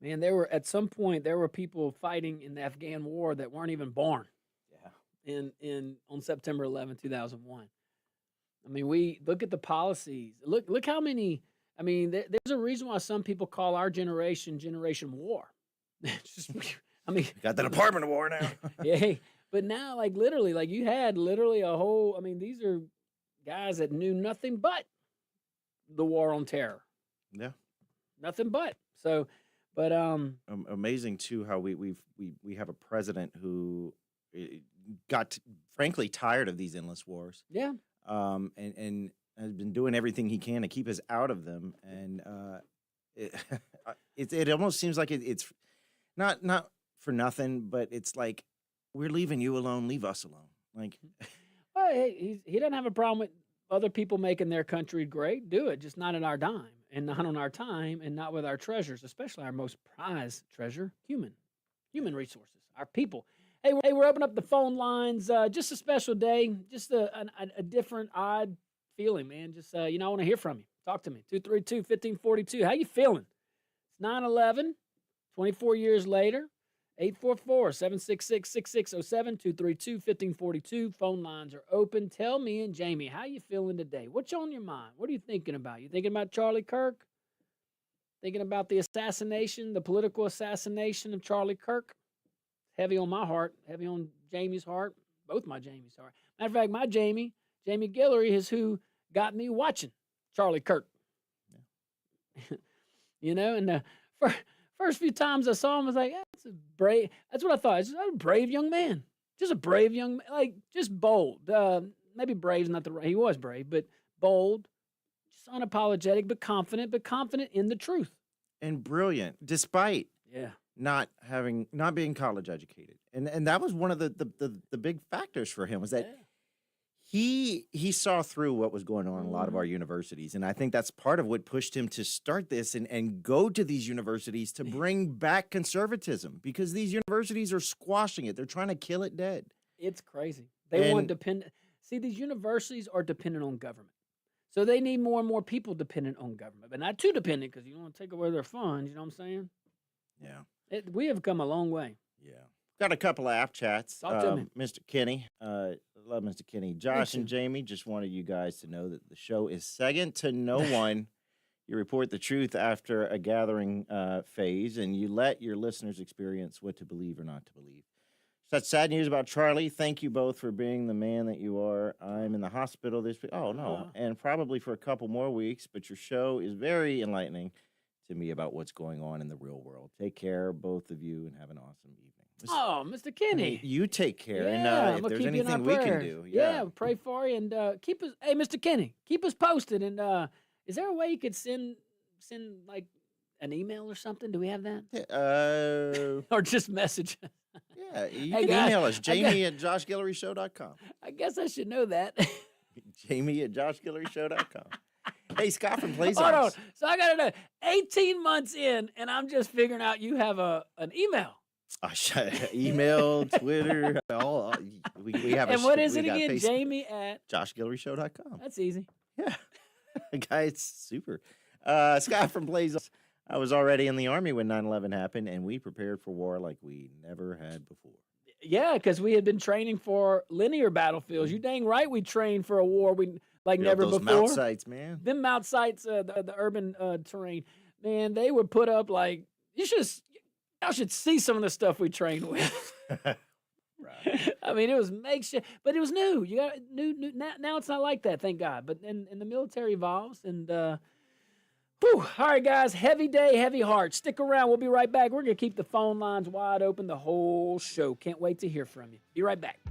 Man, at some point there were people fighting in the Afghan war that weren't even born. Yeah. On September 11, 2001. I mean, we look at the policies. Look how many. I mean, there's a reason why some people call our generation Generation War. It's just I mean, Got the Department of War now. yeah, but now, like literally, like you had literally a whole. I mean, these are guys that knew nothing but the war on terror. Yeah. Nothing but. So, but amazing too how we have a president who got frankly tired of these endless wars. Yeah. And has been doing everything he can to keep us out of them. And it almost seems like it's not for nothing, but it's like we're leaving you alone, leave us alone. Like, well, he doesn't have a problem with other people making their country great. Do it, just not at our dime, and not on our time, and not with our treasures, especially our most prized treasure, human resources, our people. Hey, we're opening up the phone lines. Just a special day, just a different, odd feeling, man. Just I want to hear from you. Talk to me. 232-1542. How you feeling? It's 9/11, 24 years later. 844-766-6607, 232-1542. Phone lines are open. Tell me and Jamie, how you feeling today? What's on your mind? What are you thinking about? You thinking about Charlie Kirk? Thinking about the assassination, the political assassination of Charlie Kirk? Heavy on my heart, heavy on Jamie's heart, both my Jamie's heart. Matter of fact, my Jamie Guillory, is who got me watching Charlie Kirk. Yeah. And first few times I saw him, I was like, that's a brave. That's what I thought. It's a brave young man. Just a brave young man. Like, just bold. Maybe brave's not the right. He was brave, but bold. Just unapologetic, but confident in the truth. And brilliant, despite yeah. not being college educated. And that was one of the big factors for him, was that he saw through what was going on in a lot of our universities. And I think that's part of what pushed him to start this and go to these universities to bring back conservatism, because these universities are squashing it. They're trying to kill it dead. It's crazy. They want dependent. See, these universities are dependent on government. So they need more and more people dependent on government, but not too dependent, because you don't want to take away their funds. You know what I'm saying? Yeah. We have come a long way. Yeah. Got a couple of app chats. Talk to me. Mr. Kenny, love Mr. Kenny. Josh and Jamie, just wanted you guys to know that the show is second to no one. You report the truth after a gathering phase, and you let your listeners experience what to believe or not to believe. Such sad news about Charlie. Thank you both for being the man that you are. I'm in the hospital this week. Oh, no. And probably for a couple more weeks, but your show is very enlightening to me about what's going on in the real world. Take care, both of you, and have an awesome evening. Oh, Mr. Kenny. You take care. Yeah, and if there's anything we can do. Yeah, pray for you, and keep us. Hey, Mr. Kenny, keep us posted. And is there a way you could send like an email or something? Do we have that? Or just message? Yeah, you can email us, Jamie@JoshGuilloryShow.com. I guess I should know that. Jamie@JoshGuilloryShow.com. Hey, Scott from Plays. Hold on. So I got to know, 18 months in, and I'm just figuring out you have an email. Email, Twitter, we have. And what is it again? Facebook. Jamie at JoshGuilloryShow.com. That's easy. Yeah, guy, it's super. Scott from Blaze. I was already in the Army when 9/11 happened, and we prepared for war like we never had before. Yeah, because we had been training for linear battlefields. You dang right, we trained for a war we like never those before. Mount sites, man. Them Mount sites, the urban terrain, man. They were put up like y'all should see some of the stuff we trained with. Right. I mean, it was makeshift, but it was new. You got new. Now it's not like that, thank God. But and the military evolves, and whew. All right, guys, heavy day, heavy heart. Stick around. We'll be right back. We're gonna keep the phone lines wide open the whole show. Can't wait to hear from you. Be right back.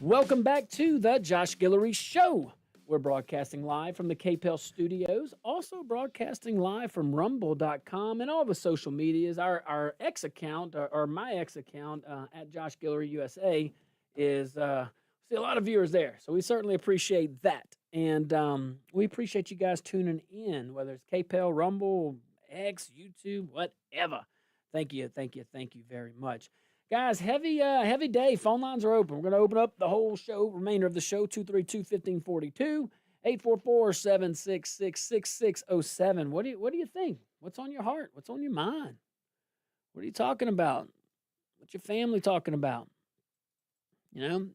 Welcome back to the Josh Guillory Show. We're broadcasting live from the KPEL studios, also broadcasting live from rumble.com and all the social medias. Our X account, or my X account, at Josh Guillory USA is, see a lot of viewers there. So we certainly appreciate that. And we appreciate you guys tuning in, whether it's KPEL, Rumble, X, YouTube, whatever. Thank you very much. Guys, heavy day. Phone lines are open. We're going to open up the whole show, remainder of the show, 232-1542, 844-766-6607. What do you think? What's on your heart? What's on your mind? What are you talking about? What's your family talking about? You know,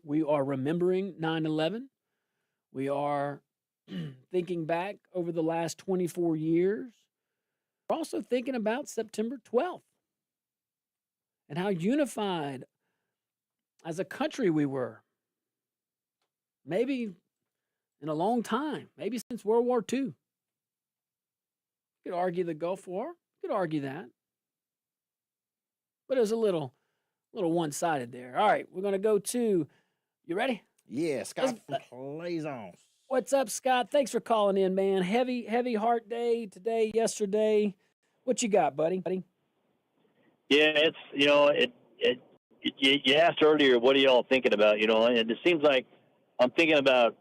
we are remembering 9/11. We are thinking back over the last 24 years. We're also thinking about September 12th. And how unified as a country we were. Maybe in a long time, maybe since World War II. You could argue the Gulf War, you could argue that. But it was a little one-sided there. All right, we're going to go to, you ready? Yeah, Scott plays on. What's up, Scott? Thanks for calling in, man. Heavy heart day today, yesterday. What you got, buddy? Yeah, it's, you asked earlier, what are y'all thinking about, and it seems like I'm thinking about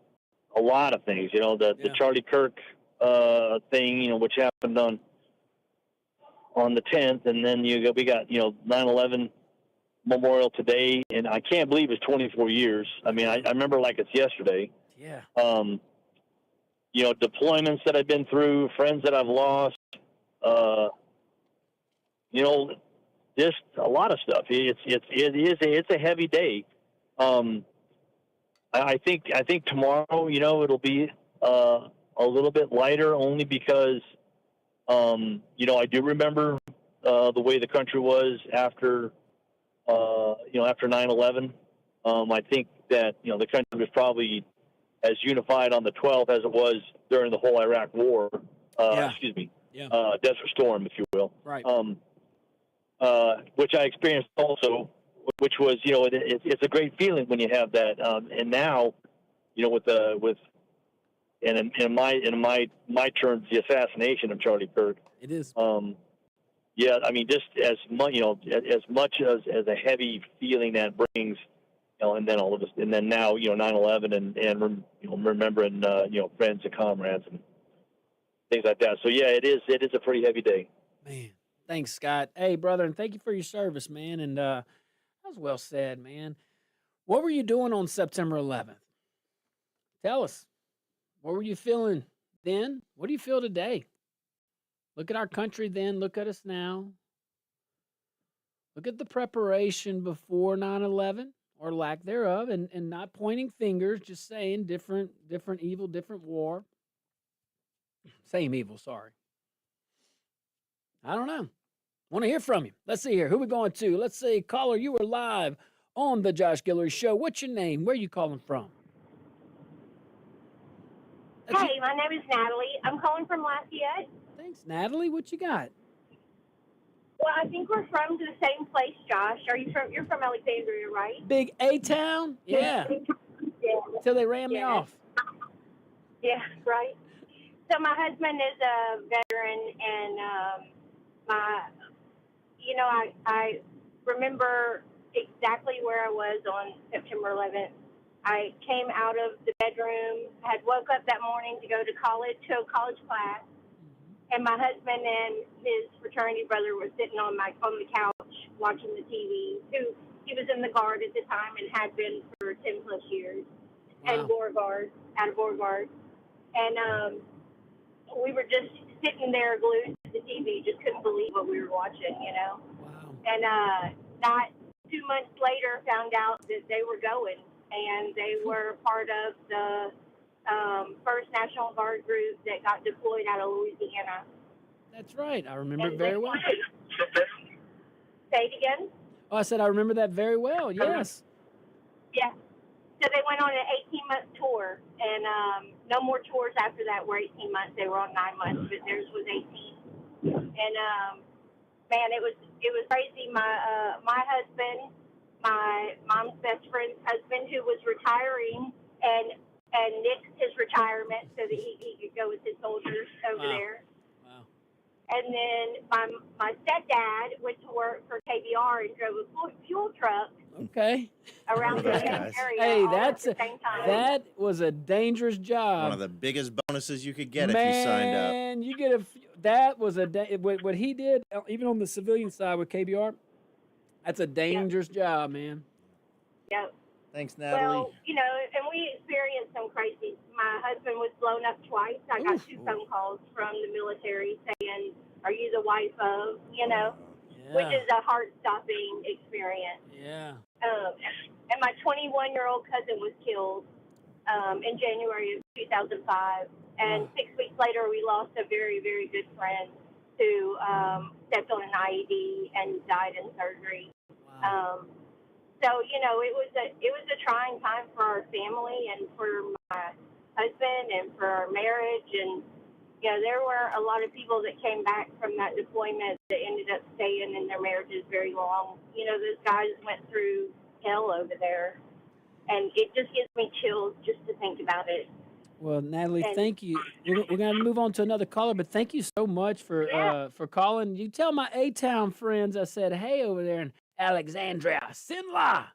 a lot of things, the Charlie Kirk thing, which happened on the 10th, and then we got 9/11 Memorial today, and I can't believe it's 24 years. I mean, I remember like it's yesterday. Yeah. Deployments that I've been through, friends that I've lost, just a lot of stuff. It's a heavy day. I think tomorrow, it'll be a little bit lighter, only because I do remember the way the country was after 9/11. I think that the country was probably as unified on the 12th as it was during the whole Iraq War. Desert Storm, if you will. Right. Which I experienced also, which was, it's a great feeling when you have that. And now, in my terms, the assassination of Charlie Kirk. It is. Yeah, I mean, just as much, as much as a heavy feeling that brings, and then all of this, and then now, 9/11 and remembering, friends and comrades and things like that. So yeah, it is a pretty heavy day. Man. Thanks, Scott. Hey, brother, and thank you for your service, man. And that was well said, man. What were you doing on September 11th? Tell us. What were you feeling then? What do you feel today? Look at our country then. Look at us now. Look at the preparation before 9/11 or lack thereof, and not pointing fingers, just saying different evil, different war. Same evil, sorry. I don't know. Want to hear from you. Let's see here. Who we going to? Let's see. Caller, you are live on the Josh Guillory Show. What's your name? Where are you calling from? Hey, my name is Natalie. I'm calling from Lafayette. Thanks, Natalie. What you got? Well, I think we're from the same place, Josh. You're from Alexandria, right? Big A-Town? Yeah. Yeah. Till they ran me off. Yeah, right. So my husband is a veteran, and I remember exactly where I was on September 11th. I came out of the bedroom, had woke up that morning to go to a college class, and my husband and his fraternity brother were sitting on the couch watching the TV. He was in the Guard at the time and had been for 10 plus years, and out of Beauregard, and we were just sitting there glued to the TV, just couldn't believe what we were watching, Wow. And not 2 months later, found out that they were going, and they were part of the First National Guard group that got deployed out of Louisiana. That's right. I remember it very well. Say it again? Oh, I said I remember that very well. Yes. Yeah. So they went on an 18-month tour, and no more tours after that were 18 months. They were on 9 months, but theirs was 18. And man, it was crazy. My husband, my mom's best best friend's husband who was retiring and nixed his retirement so that he could go with his soldiers over there. Wow. And then my stepdad went to work for KBR and drove a fuel truck Okay. around the Those guys. area Hey, all at the same time. that was a dangerous job. One of the biggest bonuses you could get if you signed up. Man, you get that was what he did, even on the civilian side with KBR. That's a dangerous job, man. Yep. Thanks, Natalie. Well, and we experienced some crazy. My husband was blown up twice. I got 2 phone calls from the military saying, "Are you the wife of?" Which is a heart-stopping experience. Yeah. And my 21-year-old cousin was killed in January of 2005. And 6 weeks later, we lost a very, very good friend who stepped on an IED and died in surgery. Wow. So it was a trying time for our family and for my husband and for our marriage. And there were a lot of people that came back from that deployment that ended up staying in their marriages very long. Those guys went through hell over there, and it just gives me chills just to think about it. Well, Natalie, thank you. We're going to move on to another caller, but thank you so much for calling. You tell my A-Town friends I said hey over there in Alexandria, Sinla.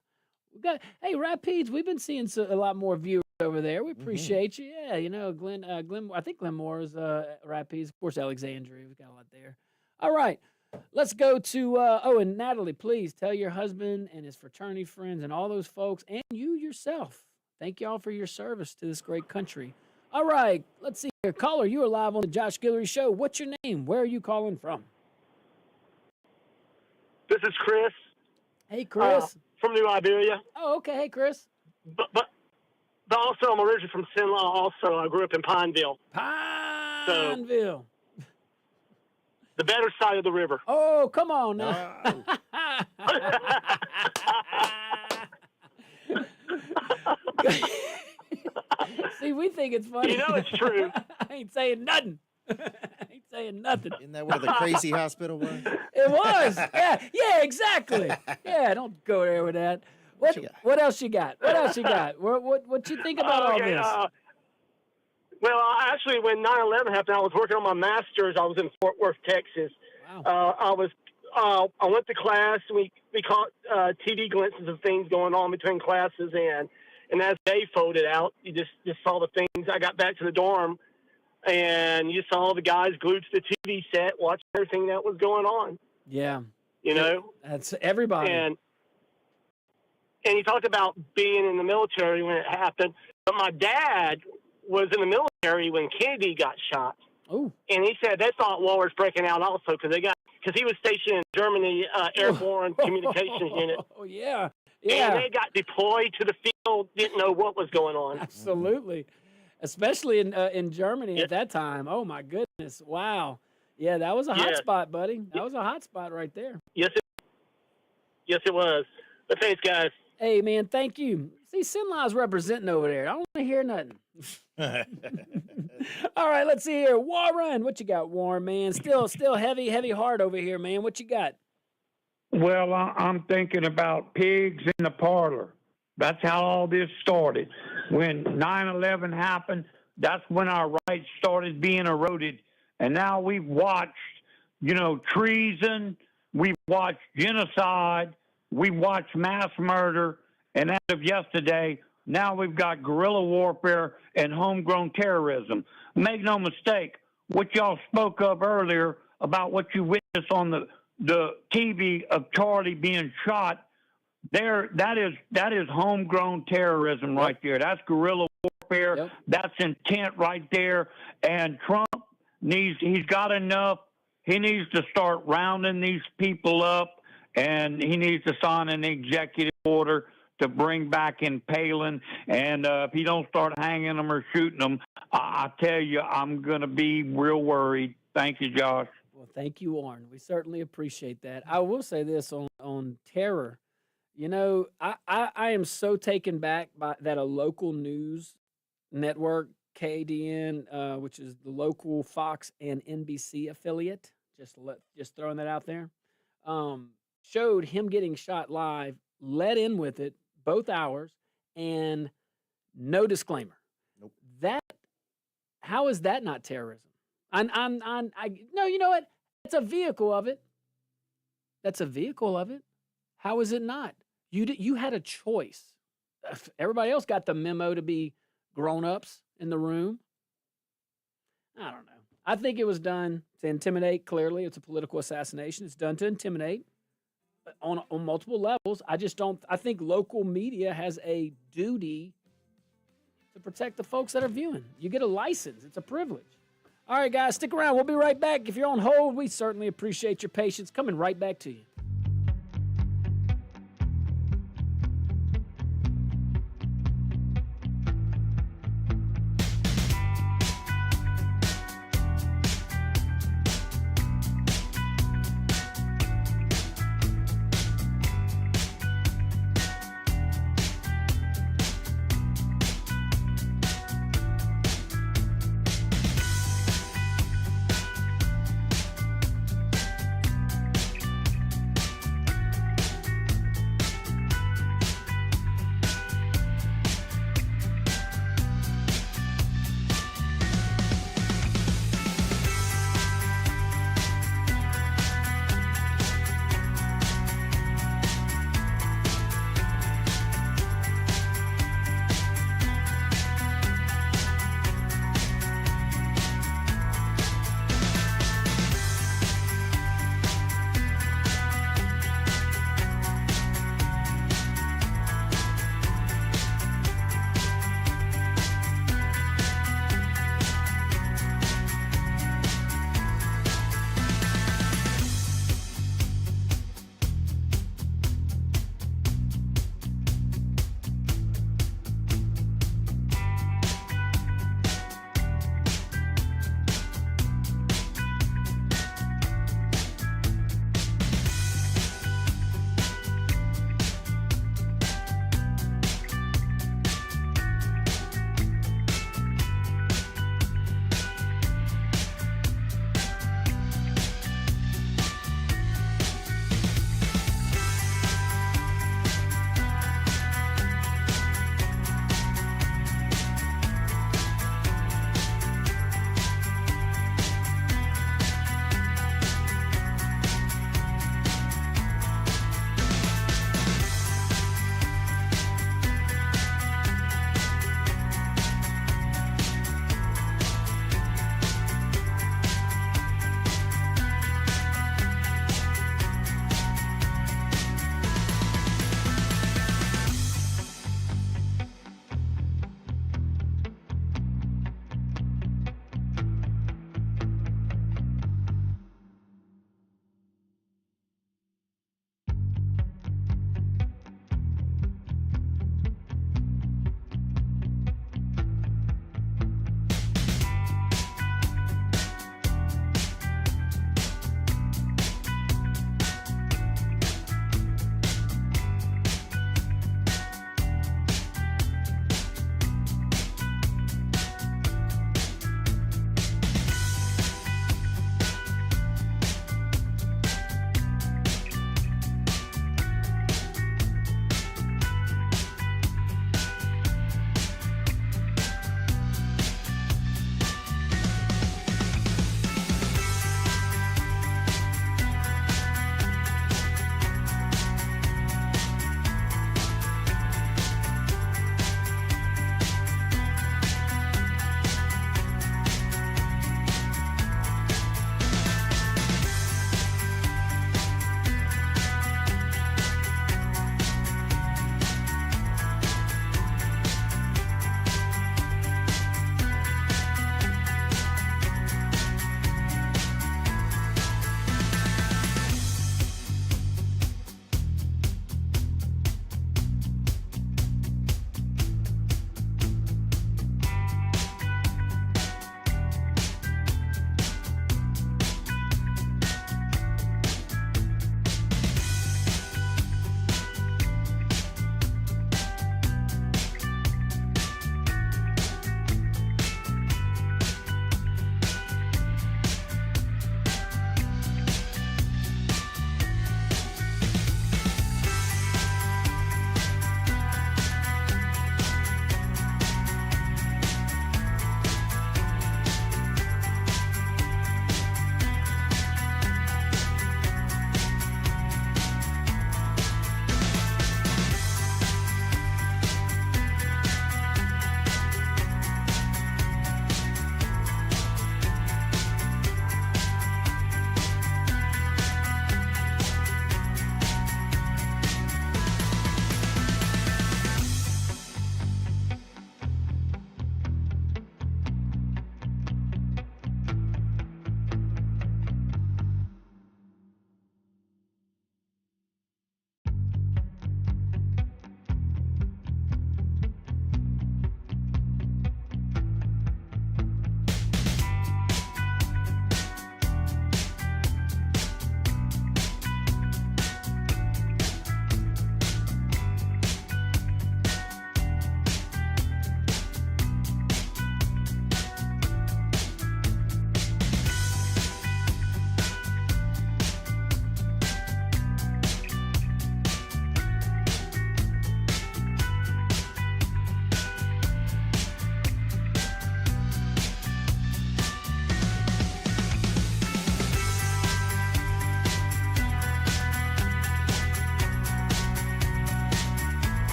Hey, Rapides, we've been seeing a lot more viewers over there. We appreciate you. Yeah, Glenn, I think Glenmore is Rapides. Of course, Alexandria. We've got a lot there. All right. Let's go to, and Natalie, please tell your husband and his fraternity friends and all those folks and you yourself. Thank y'all for your service to this great country. All right, let's see here. Caller, you are live on the Josh Guillory Show. What's your name? Where are you calling from? This is Chris. Hey, Chris. From New Iberia. Oh, okay. Hey, Chris. But also, I'm originally from Sinlaw. Also, I grew up in Pineville. Pineville. The better side of the river. Oh, come on now. See, we think it's funny. It's true. I ain't saying nothing. Isn't that where the crazy hospital was? It was. Yeah, exactly. Yeah, don't go there with that. What else you got? What you think about all this? Well, actually, when 9/11 happened, I was working on my master's. I was in Fort Worth, Texas. Wow. I went to class. We caught TV glimpses of things going on between classes, and as day folded out, you just saw the things. I got back to the dorm, and you saw the guys glued to the TV set watching everything that was going on. Yeah. That's everybody. And you talked about being in the military when it happened, but my dad was in the military when Kennedy got shot. Oh. And he said they thought war was breaking out also because he was stationed in Germany Airborne Communications Unit. Oh, yeah. And they got deployed to the field, didn't know what was going on. Absolutely. Especially in Germany at that time. Oh, my goodness. Wow. Yeah, that was a hot spot, buddy. That was a hot spot right there. Yes, it was. But thanks, guys. Hey, man, thank you. See, Sinlaw's representing over there. I don't want to hear nothing. All right, let's see here. Warren, what you got, Warren, man? Still heavy heart over here, man. What you got? Well, I'm thinking about pigs in the parlor. That's how all this started. When 9/11 happened, that's when our rights started being eroded. And now we've watched, treason. We've watched genocide. We've watched mass murder. And as of yesterday, now we've got guerrilla warfare and homegrown terrorism. Make no mistake, what y'all spoke of earlier about what you witnessed on the TV of Charlie being shot, that is homegrown terrorism right there. That's guerrilla warfare. Yep. That's intent right there. And Trump he's got enough. He needs to start rounding these people up, and he needs to sign an executive order to bring back in Palin. And if he don't start hanging them or shooting them, I tell you, I'm going to be real worried. Thank you, Josh. Well, thank you, Warren. We certainly appreciate that. I will say this on terror. I am so taken back by that a local news network, KDN, which is the local Fox and NBC affiliate, just throwing that out there, showed him getting shot live, let in with it, both hours, and no disclaimer. Nope. How is that not terrorism? No, you know what? It's a vehicle of it. That's a vehicle of it. How is it not? You had a choice. Everybody else got the memo to be grown-ups in the room. I don't know. I think it was done to intimidate. Clearly, it's a political assassination. It's done to intimidate on multiple levels. I just don't. I think local media has a duty to protect the folks that are viewing. You get a license. It's a privilege. All right, guys, stick around. We'll be right back. If you're on hold, we certainly appreciate your patience. Coming right back to you.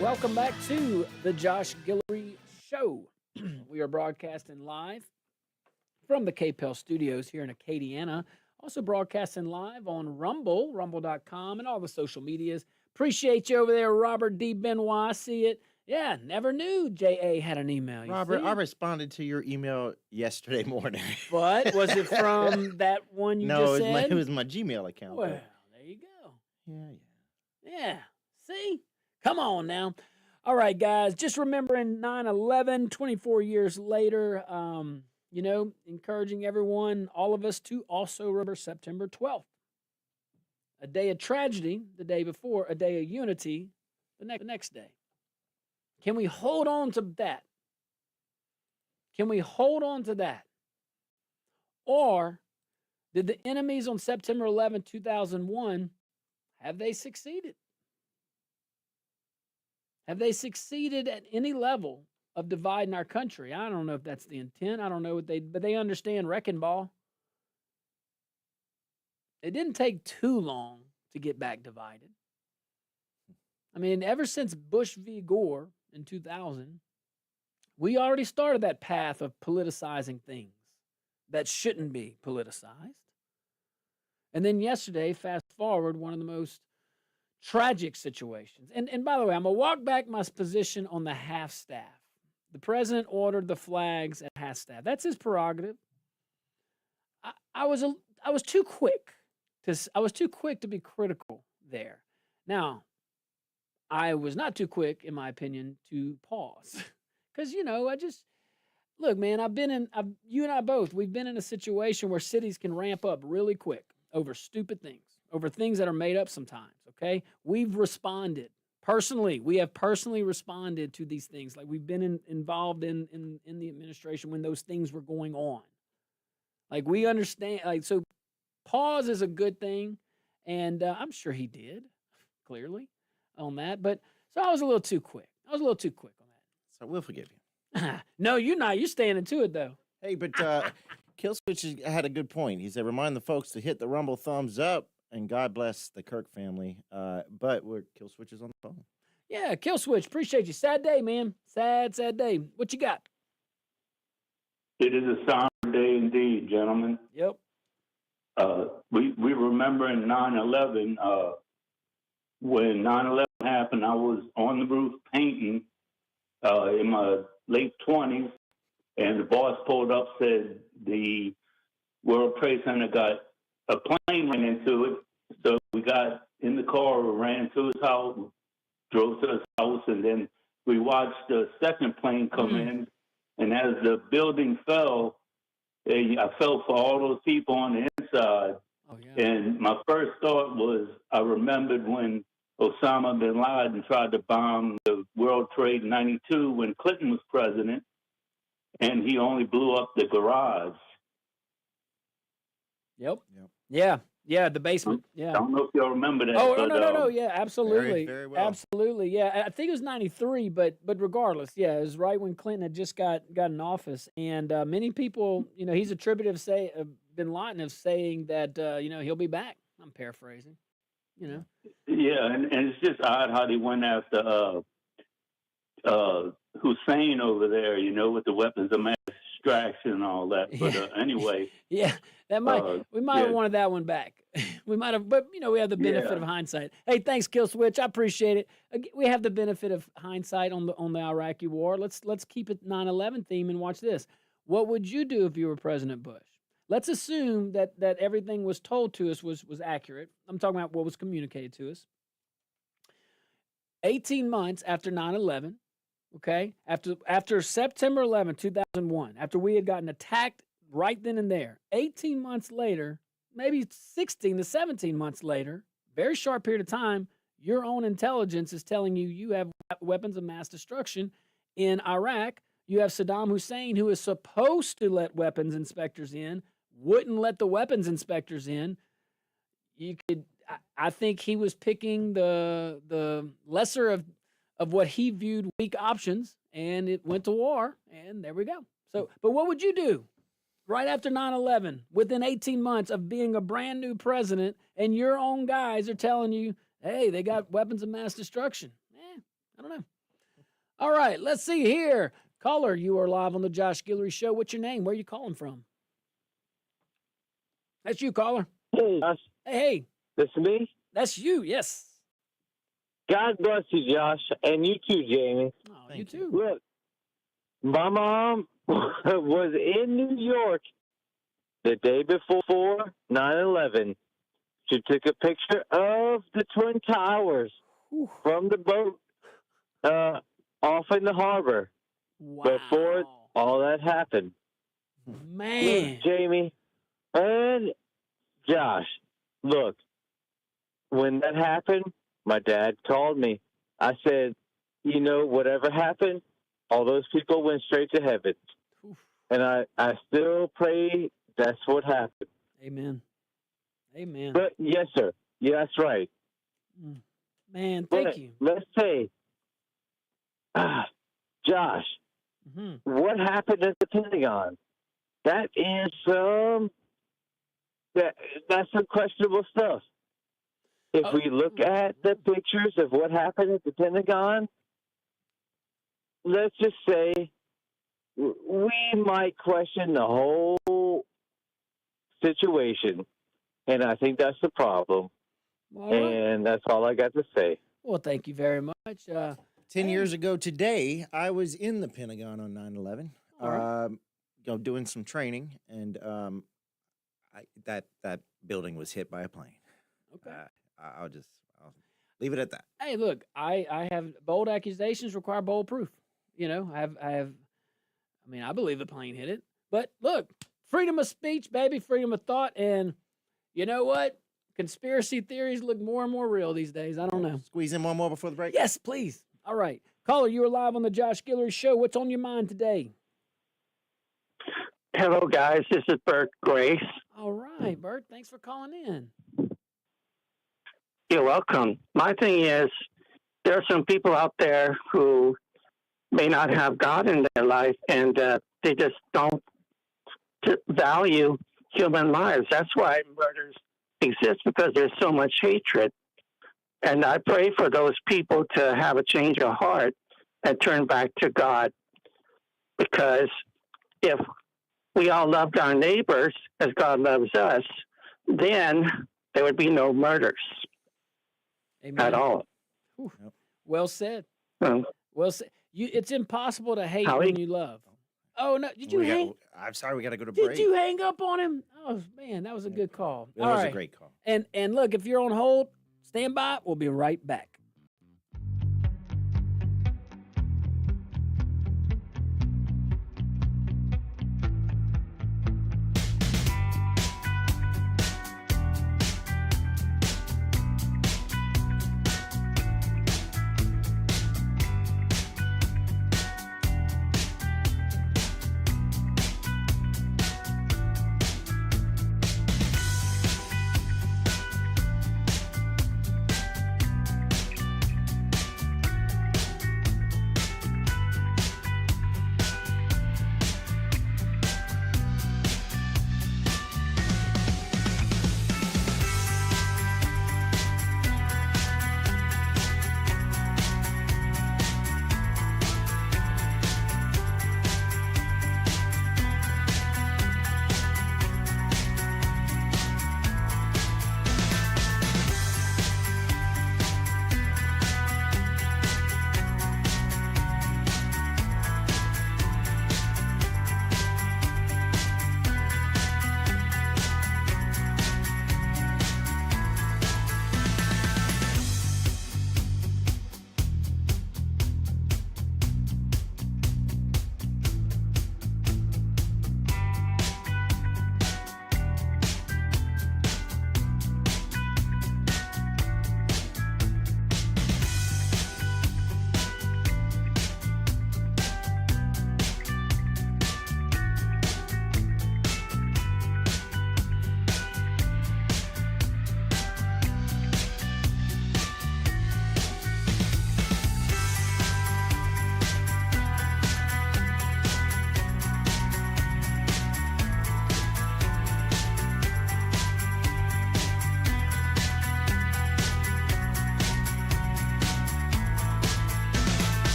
Welcome back to the Josh Guillory Show. We are broadcasting live from the KPEL studios here in Acadiana. Also broadcasting live on Rumble, rumble.com, and all the social medias. Appreciate you over there, Robert D. Benoit. I see it. Yeah, never knew J.A. had an email. Robert, I responded to your email yesterday morning. But was it from that one you just said? No, it was my Gmail account. Well, there you go. Yeah. Yeah. See? Come on now. All right, guys. Just remembering 9/11, 24 years later. Encouraging everyone, all of us, to also remember September 12th. A day of tragedy the day before, a day of unity the next day. Can we hold on to that? Can we hold on to that? Or did the enemies on September 11, 2001, have they succeeded? Have they succeeded at any level of dividing our country? I don't know if that's the intent. I don't know but they understand wrecking ball. It didn't take too long to get back divided. I mean, ever since Bush v. Gore in 2000, we already started that path of politicizing things that shouldn't be politicized. And then yesterday, fast forward, one of the most tragic situations. And by the way, I'm going to walk back my position on the half staff. The president ordered the flags at half staff. That's his prerogative. I was too quick to be critical there. Now, I was not too quick, in my opinion, to pause. Because, look, man, you and I both, we've been in a situation where cities can ramp up really quick over stupid things, over things that are made up sometimes, okay? We've responded. Personally, we have personally responded to these things. Like, we've been involved in the administration when those things were going on. Like, we understand, so pause is a good thing, and I'm sure he did, clearly, on that. But so I was a little too quick. On that. So we'll forgive you. No, you're not. You're standing to it, though. Hey, but Killswitch had a good point. He said, remind the folks to hit the Rumble thumbs up, and God bless the Kirk family. But Killswitch is on the phone. Yeah, Killswitch, appreciate you. Sad day, man. Sad day. What you got? It is a somber day indeed, gentlemen. Yep. We remember in 9/11, when 9/11 happened, I was on the roof painting in my late 20s, and the boss pulled up, said the World Trade Center got a plane ran into it. So we got in the car, ran to his house, drove to his house, and then we watched the second plane come in. And as the building fell, I felt for all those people on the inside. Oh, yeah. And my first thought was, I remembered when Osama bin Laden tried to bomb the World Trade in 92 when Clinton was president, and he only blew up the garage. Yep. Yeah, the basement. Yeah. I don't know if y'all remember that. No. Yeah, absolutely. Very, very well. Absolutely. Yeah, I think it was 93, but regardless, yeah, it was right when Clinton had just got in office. And many people, he's attributed bin Laden of saying that, he'll be back. I'm paraphrasing, Yeah, and it's just odd how they went after Hussein over there, with the weapons of mass destruction and all that. But anyway. Yeah, we might have wanted that one back. We might have, but we have the benefit of hindsight. Hey, thanks, Killswitch. I appreciate it. We have the benefit of hindsight on the Iraqi war. Let's keep it 9/11 theme and watch this. What would you do if you were President Bush? Let's assume that everything was told to us was accurate. I'm talking about what was communicated to us. 18 months after 9/11, okay, after September 11, 2001, after we had gotten attacked right then and there, 18 months later, maybe 16 to 17 months later, very short period of time, your own intelligence is telling you have weapons of mass destruction in Iraq. You have Saddam Hussein, who is supposed to let weapons inspectors in, wouldn't let the weapons inspectors in. I think he was picking the lesser of what he viewed weak options, and it went to war, and there we go. So, but what would you do right after 9/11, within 18 months of being a brand new president, and your own guys are telling you, hey, they got weapons of mass destruction? I don't know. All right, let's see here. Caller, you are live on the Josh Guillory Show. What's your name? Where are you calling from? That's you, caller. Hey, Josh. Hey. This me? That's you, yes. God bless you, Josh, and you too, Jamie. Oh, you too. Look, my mom was in New York the day before 9/11. She took a picture of the Twin Towers from the boat off in the harbor before all that happened. Man. Look, Jamie and Josh, look, when that happened, my dad called me. I said, you know, whatever happened, all those people went straight to heaven. And I still pray that's what happened. Amen. Amen. But yes, sir. Yeah, that's right. Man, thank you. Let's say, Josh, what happened at the Pentagon? That is that's some questionable stuff. If we look at the pictures of what happened at the Pentagon, let's just say we might question the whole situation. And I think that's the problem. All right. And that's all I got to say. Well, thank you very much. 10 years ago today, I was in the Pentagon on 9/11, doing some training, and that building was hit by a plane. Okay. I'll leave it at that. Hey, look, I have bold accusations require bold proof. You know, I believe the plane hit it. But look, freedom of speech, baby, freedom of thought, and you know what? Conspiracy theories look more and more real these days. I don't know. Squeeze in one more before the break? Yes, please. All right. Caller, you are live on the Josh Guillory Show. What's on your mind today? Hello, guys. This is Bert Grace. All right, Bert. Thanks for calling in. You're welcome. My thing is, there are some people out there who may not have God in their life, and they just don't value human lives. That's why murders exist, because there's so much hatred. And I pray for those people to have a change of heart and turn back to God. Because if we all loved our neighbors as God loves us, then there would be no murders. Amen. At all. Well said. Well said. It's impossible to hate when you love. Oh, no. Did you hang? I'm sorry, we got to go to break. Did you hang up on him? Oh, man, that was a good call. It was a great call. And look, if you're on hold, stand by. We'll be right back.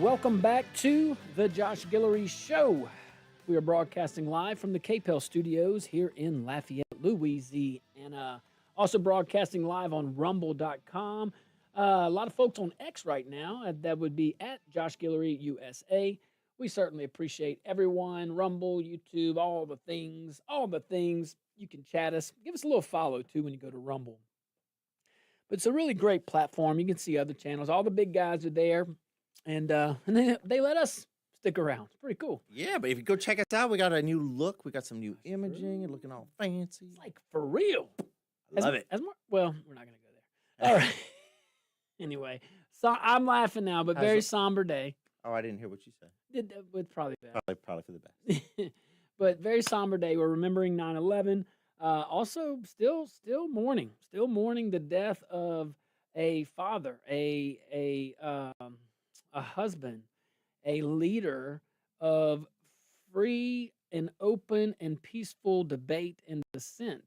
Welcome back to the Josh Guillory Show. We are broadcasting live from the KPEL studios here in Lafayette, Louisiana. Also broadcasting live on rumble.com. A lot of folks on X right now. That would be at Josh Guillory USA. We certainly appreciate everyone. Rumble, YouTube, all the things. You can chat us. Give us a little follow, too, when you go to Rumble. But it's a really great platform. You can see other channels. All the big guys are there. And they let us stick around. It's pretty cool. Yeah, but if you go check us out, we got a new look. We got some new imaging and looking all fancy. It's like for real. Love it. Well, we're not going to go there. All right. Anyway, so I'm laughing now, but very somber day. Oh, I didn't hear what you said. It's probably bad. Probably for the best. But very somber day. We're remembering 9/11. Also, still mourning the death of a father, a husband, a leader of free and open and peaceful debate and dissent.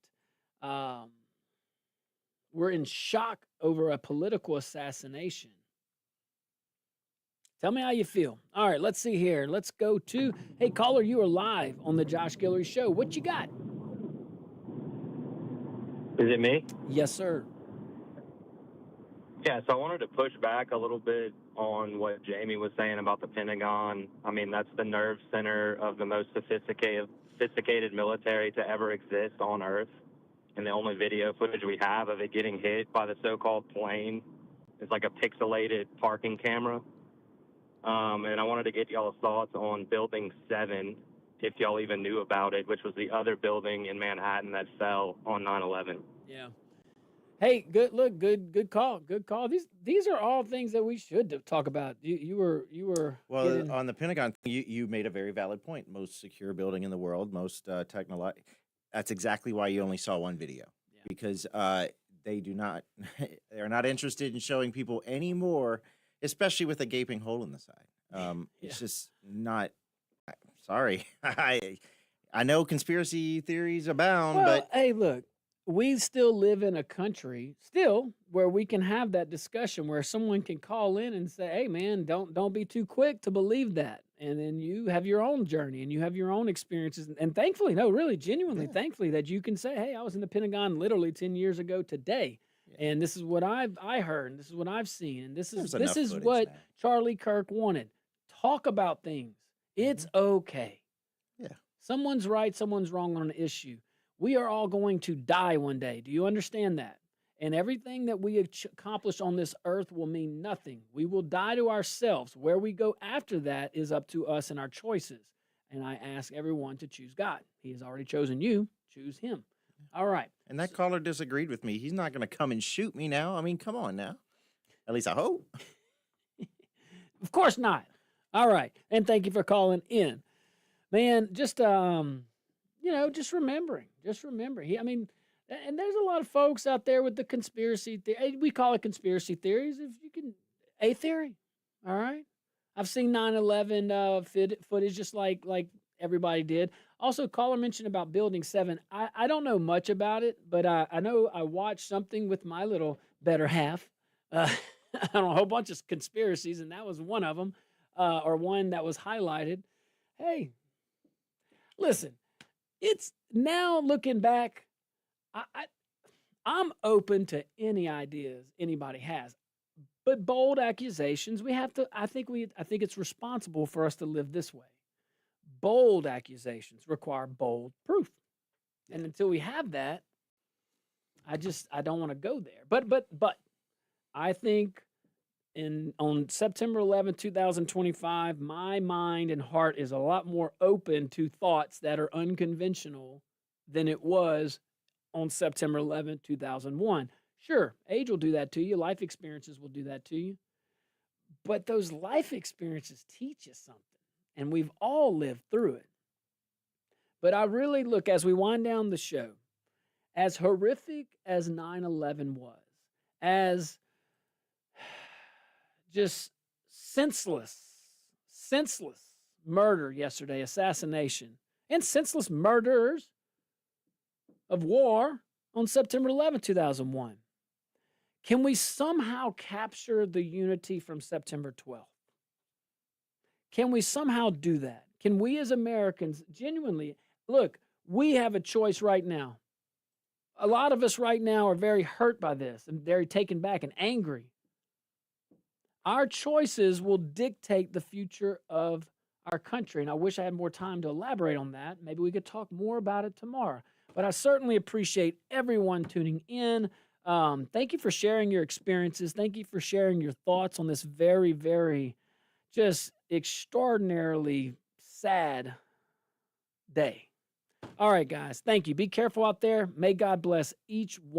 We're in shock over a political assassination. Tell me how you feel. All right, let's see here. Let's go to, hey, caller, you are live on the Josh Guillory Show. What you got? Is it me? Yes, sir. Yeah, so I wanted to push back a little bit on what Jamie was saying about the Pentagon. I mean, that's the nerve center of the most sophisticated military to ever exist on Earth. And the only video footage we have of it getting hit by the so-called plane is like a pixelated parking camera. And I wanted to get y'all's thoughts on Building 7, if y'all even knew about it, which was the other building in Manhattan that fell on 9/11. Yeah. Hey, good call. These are all things that we should talk about. You were Well, getting... on the Pentagon, you made a very valid point. Most secure building in the world, most technological. That's exactly why you only saw one video, because they're not interested in showing people anymore, especially with a gaping hole in the side. It's just not. Sorry, I know conspiracy theories abound, but hey, look. We still live in a country where we can have that discussion where someone can call in and say, hey, man, don't be too quick to believe that. And then you have your own journey and you have your own experiences. And thankfully, genuinely, thankfully that you can say, hey, I was in the Pentagon literally 10 years ago today. Yeah. And this is what I heard. And this is what I've seen. And this is what Charlie Kirk wanted. Talk about things. It's okay. Yeah. Someone's right, someone's wrong on an issue. We are all going to die one day. Do you understand that? And everything that we accomplish on this earth will mean nothing. We will die to ourselves. Where we go after that is up to us and our choices. And I ask everyone to choose God. He has already chosen you. Choose him. All right. And that caller disagreed with me. He's not going to come and shoot me now. I mean, come on now. At least I hope. Of course not. All right. And thank you for calling in. Man, just remembering. And there's a lot of folks out there with the conspiracy theory. We call it conspiracy theories. If you can, a theory. All right. I've seen 9/11 footage just like everybody did. Also, caller mentioned about Building 7. I don't know much about it, but I know I watched something with my little better half. I don't know, a whole bunch of conspiracies, and that was one of them, or one that was highlighted. Hey, listen. It's now looking back, I'm open to any ideas anybody has, but bold accusations, I think it's responsible for us to live this way. Bold accusations require bold proof. And until we have that, I don't want to go there. But I think on September 11th, 2025, my mind and heart is a lot more open to thoughts that are unconventional than it was on September 11th, 2001. Sure, age will do that to you. Life experiences will do that to you. But those life experiences teach you something, and we've all lived through it. But I really look, as we wind down the show, as horrific as 9/11 was, as just senseless murder yesterday, assassination, and senseless murders of war on September 11, 2001. Can we somehow capture the unity from September 12th? Can we somehow do that? Can we as Americans genuinely look? We have a choice right now. A lot of us right now are very hurt by this and very taken back and angry. Our choices will dictate the future of our country. And I wish I had more time to elaborate on that. Maybe we could talk more about it tomorrow. But I certainly appreciate everyone tuning in. Thank you for sharing your experiences. Thank you for sharing your thoughts on this very, very just extraordinarily sad day. All right, guys. Thank you. Be careful out there. May God bless each one.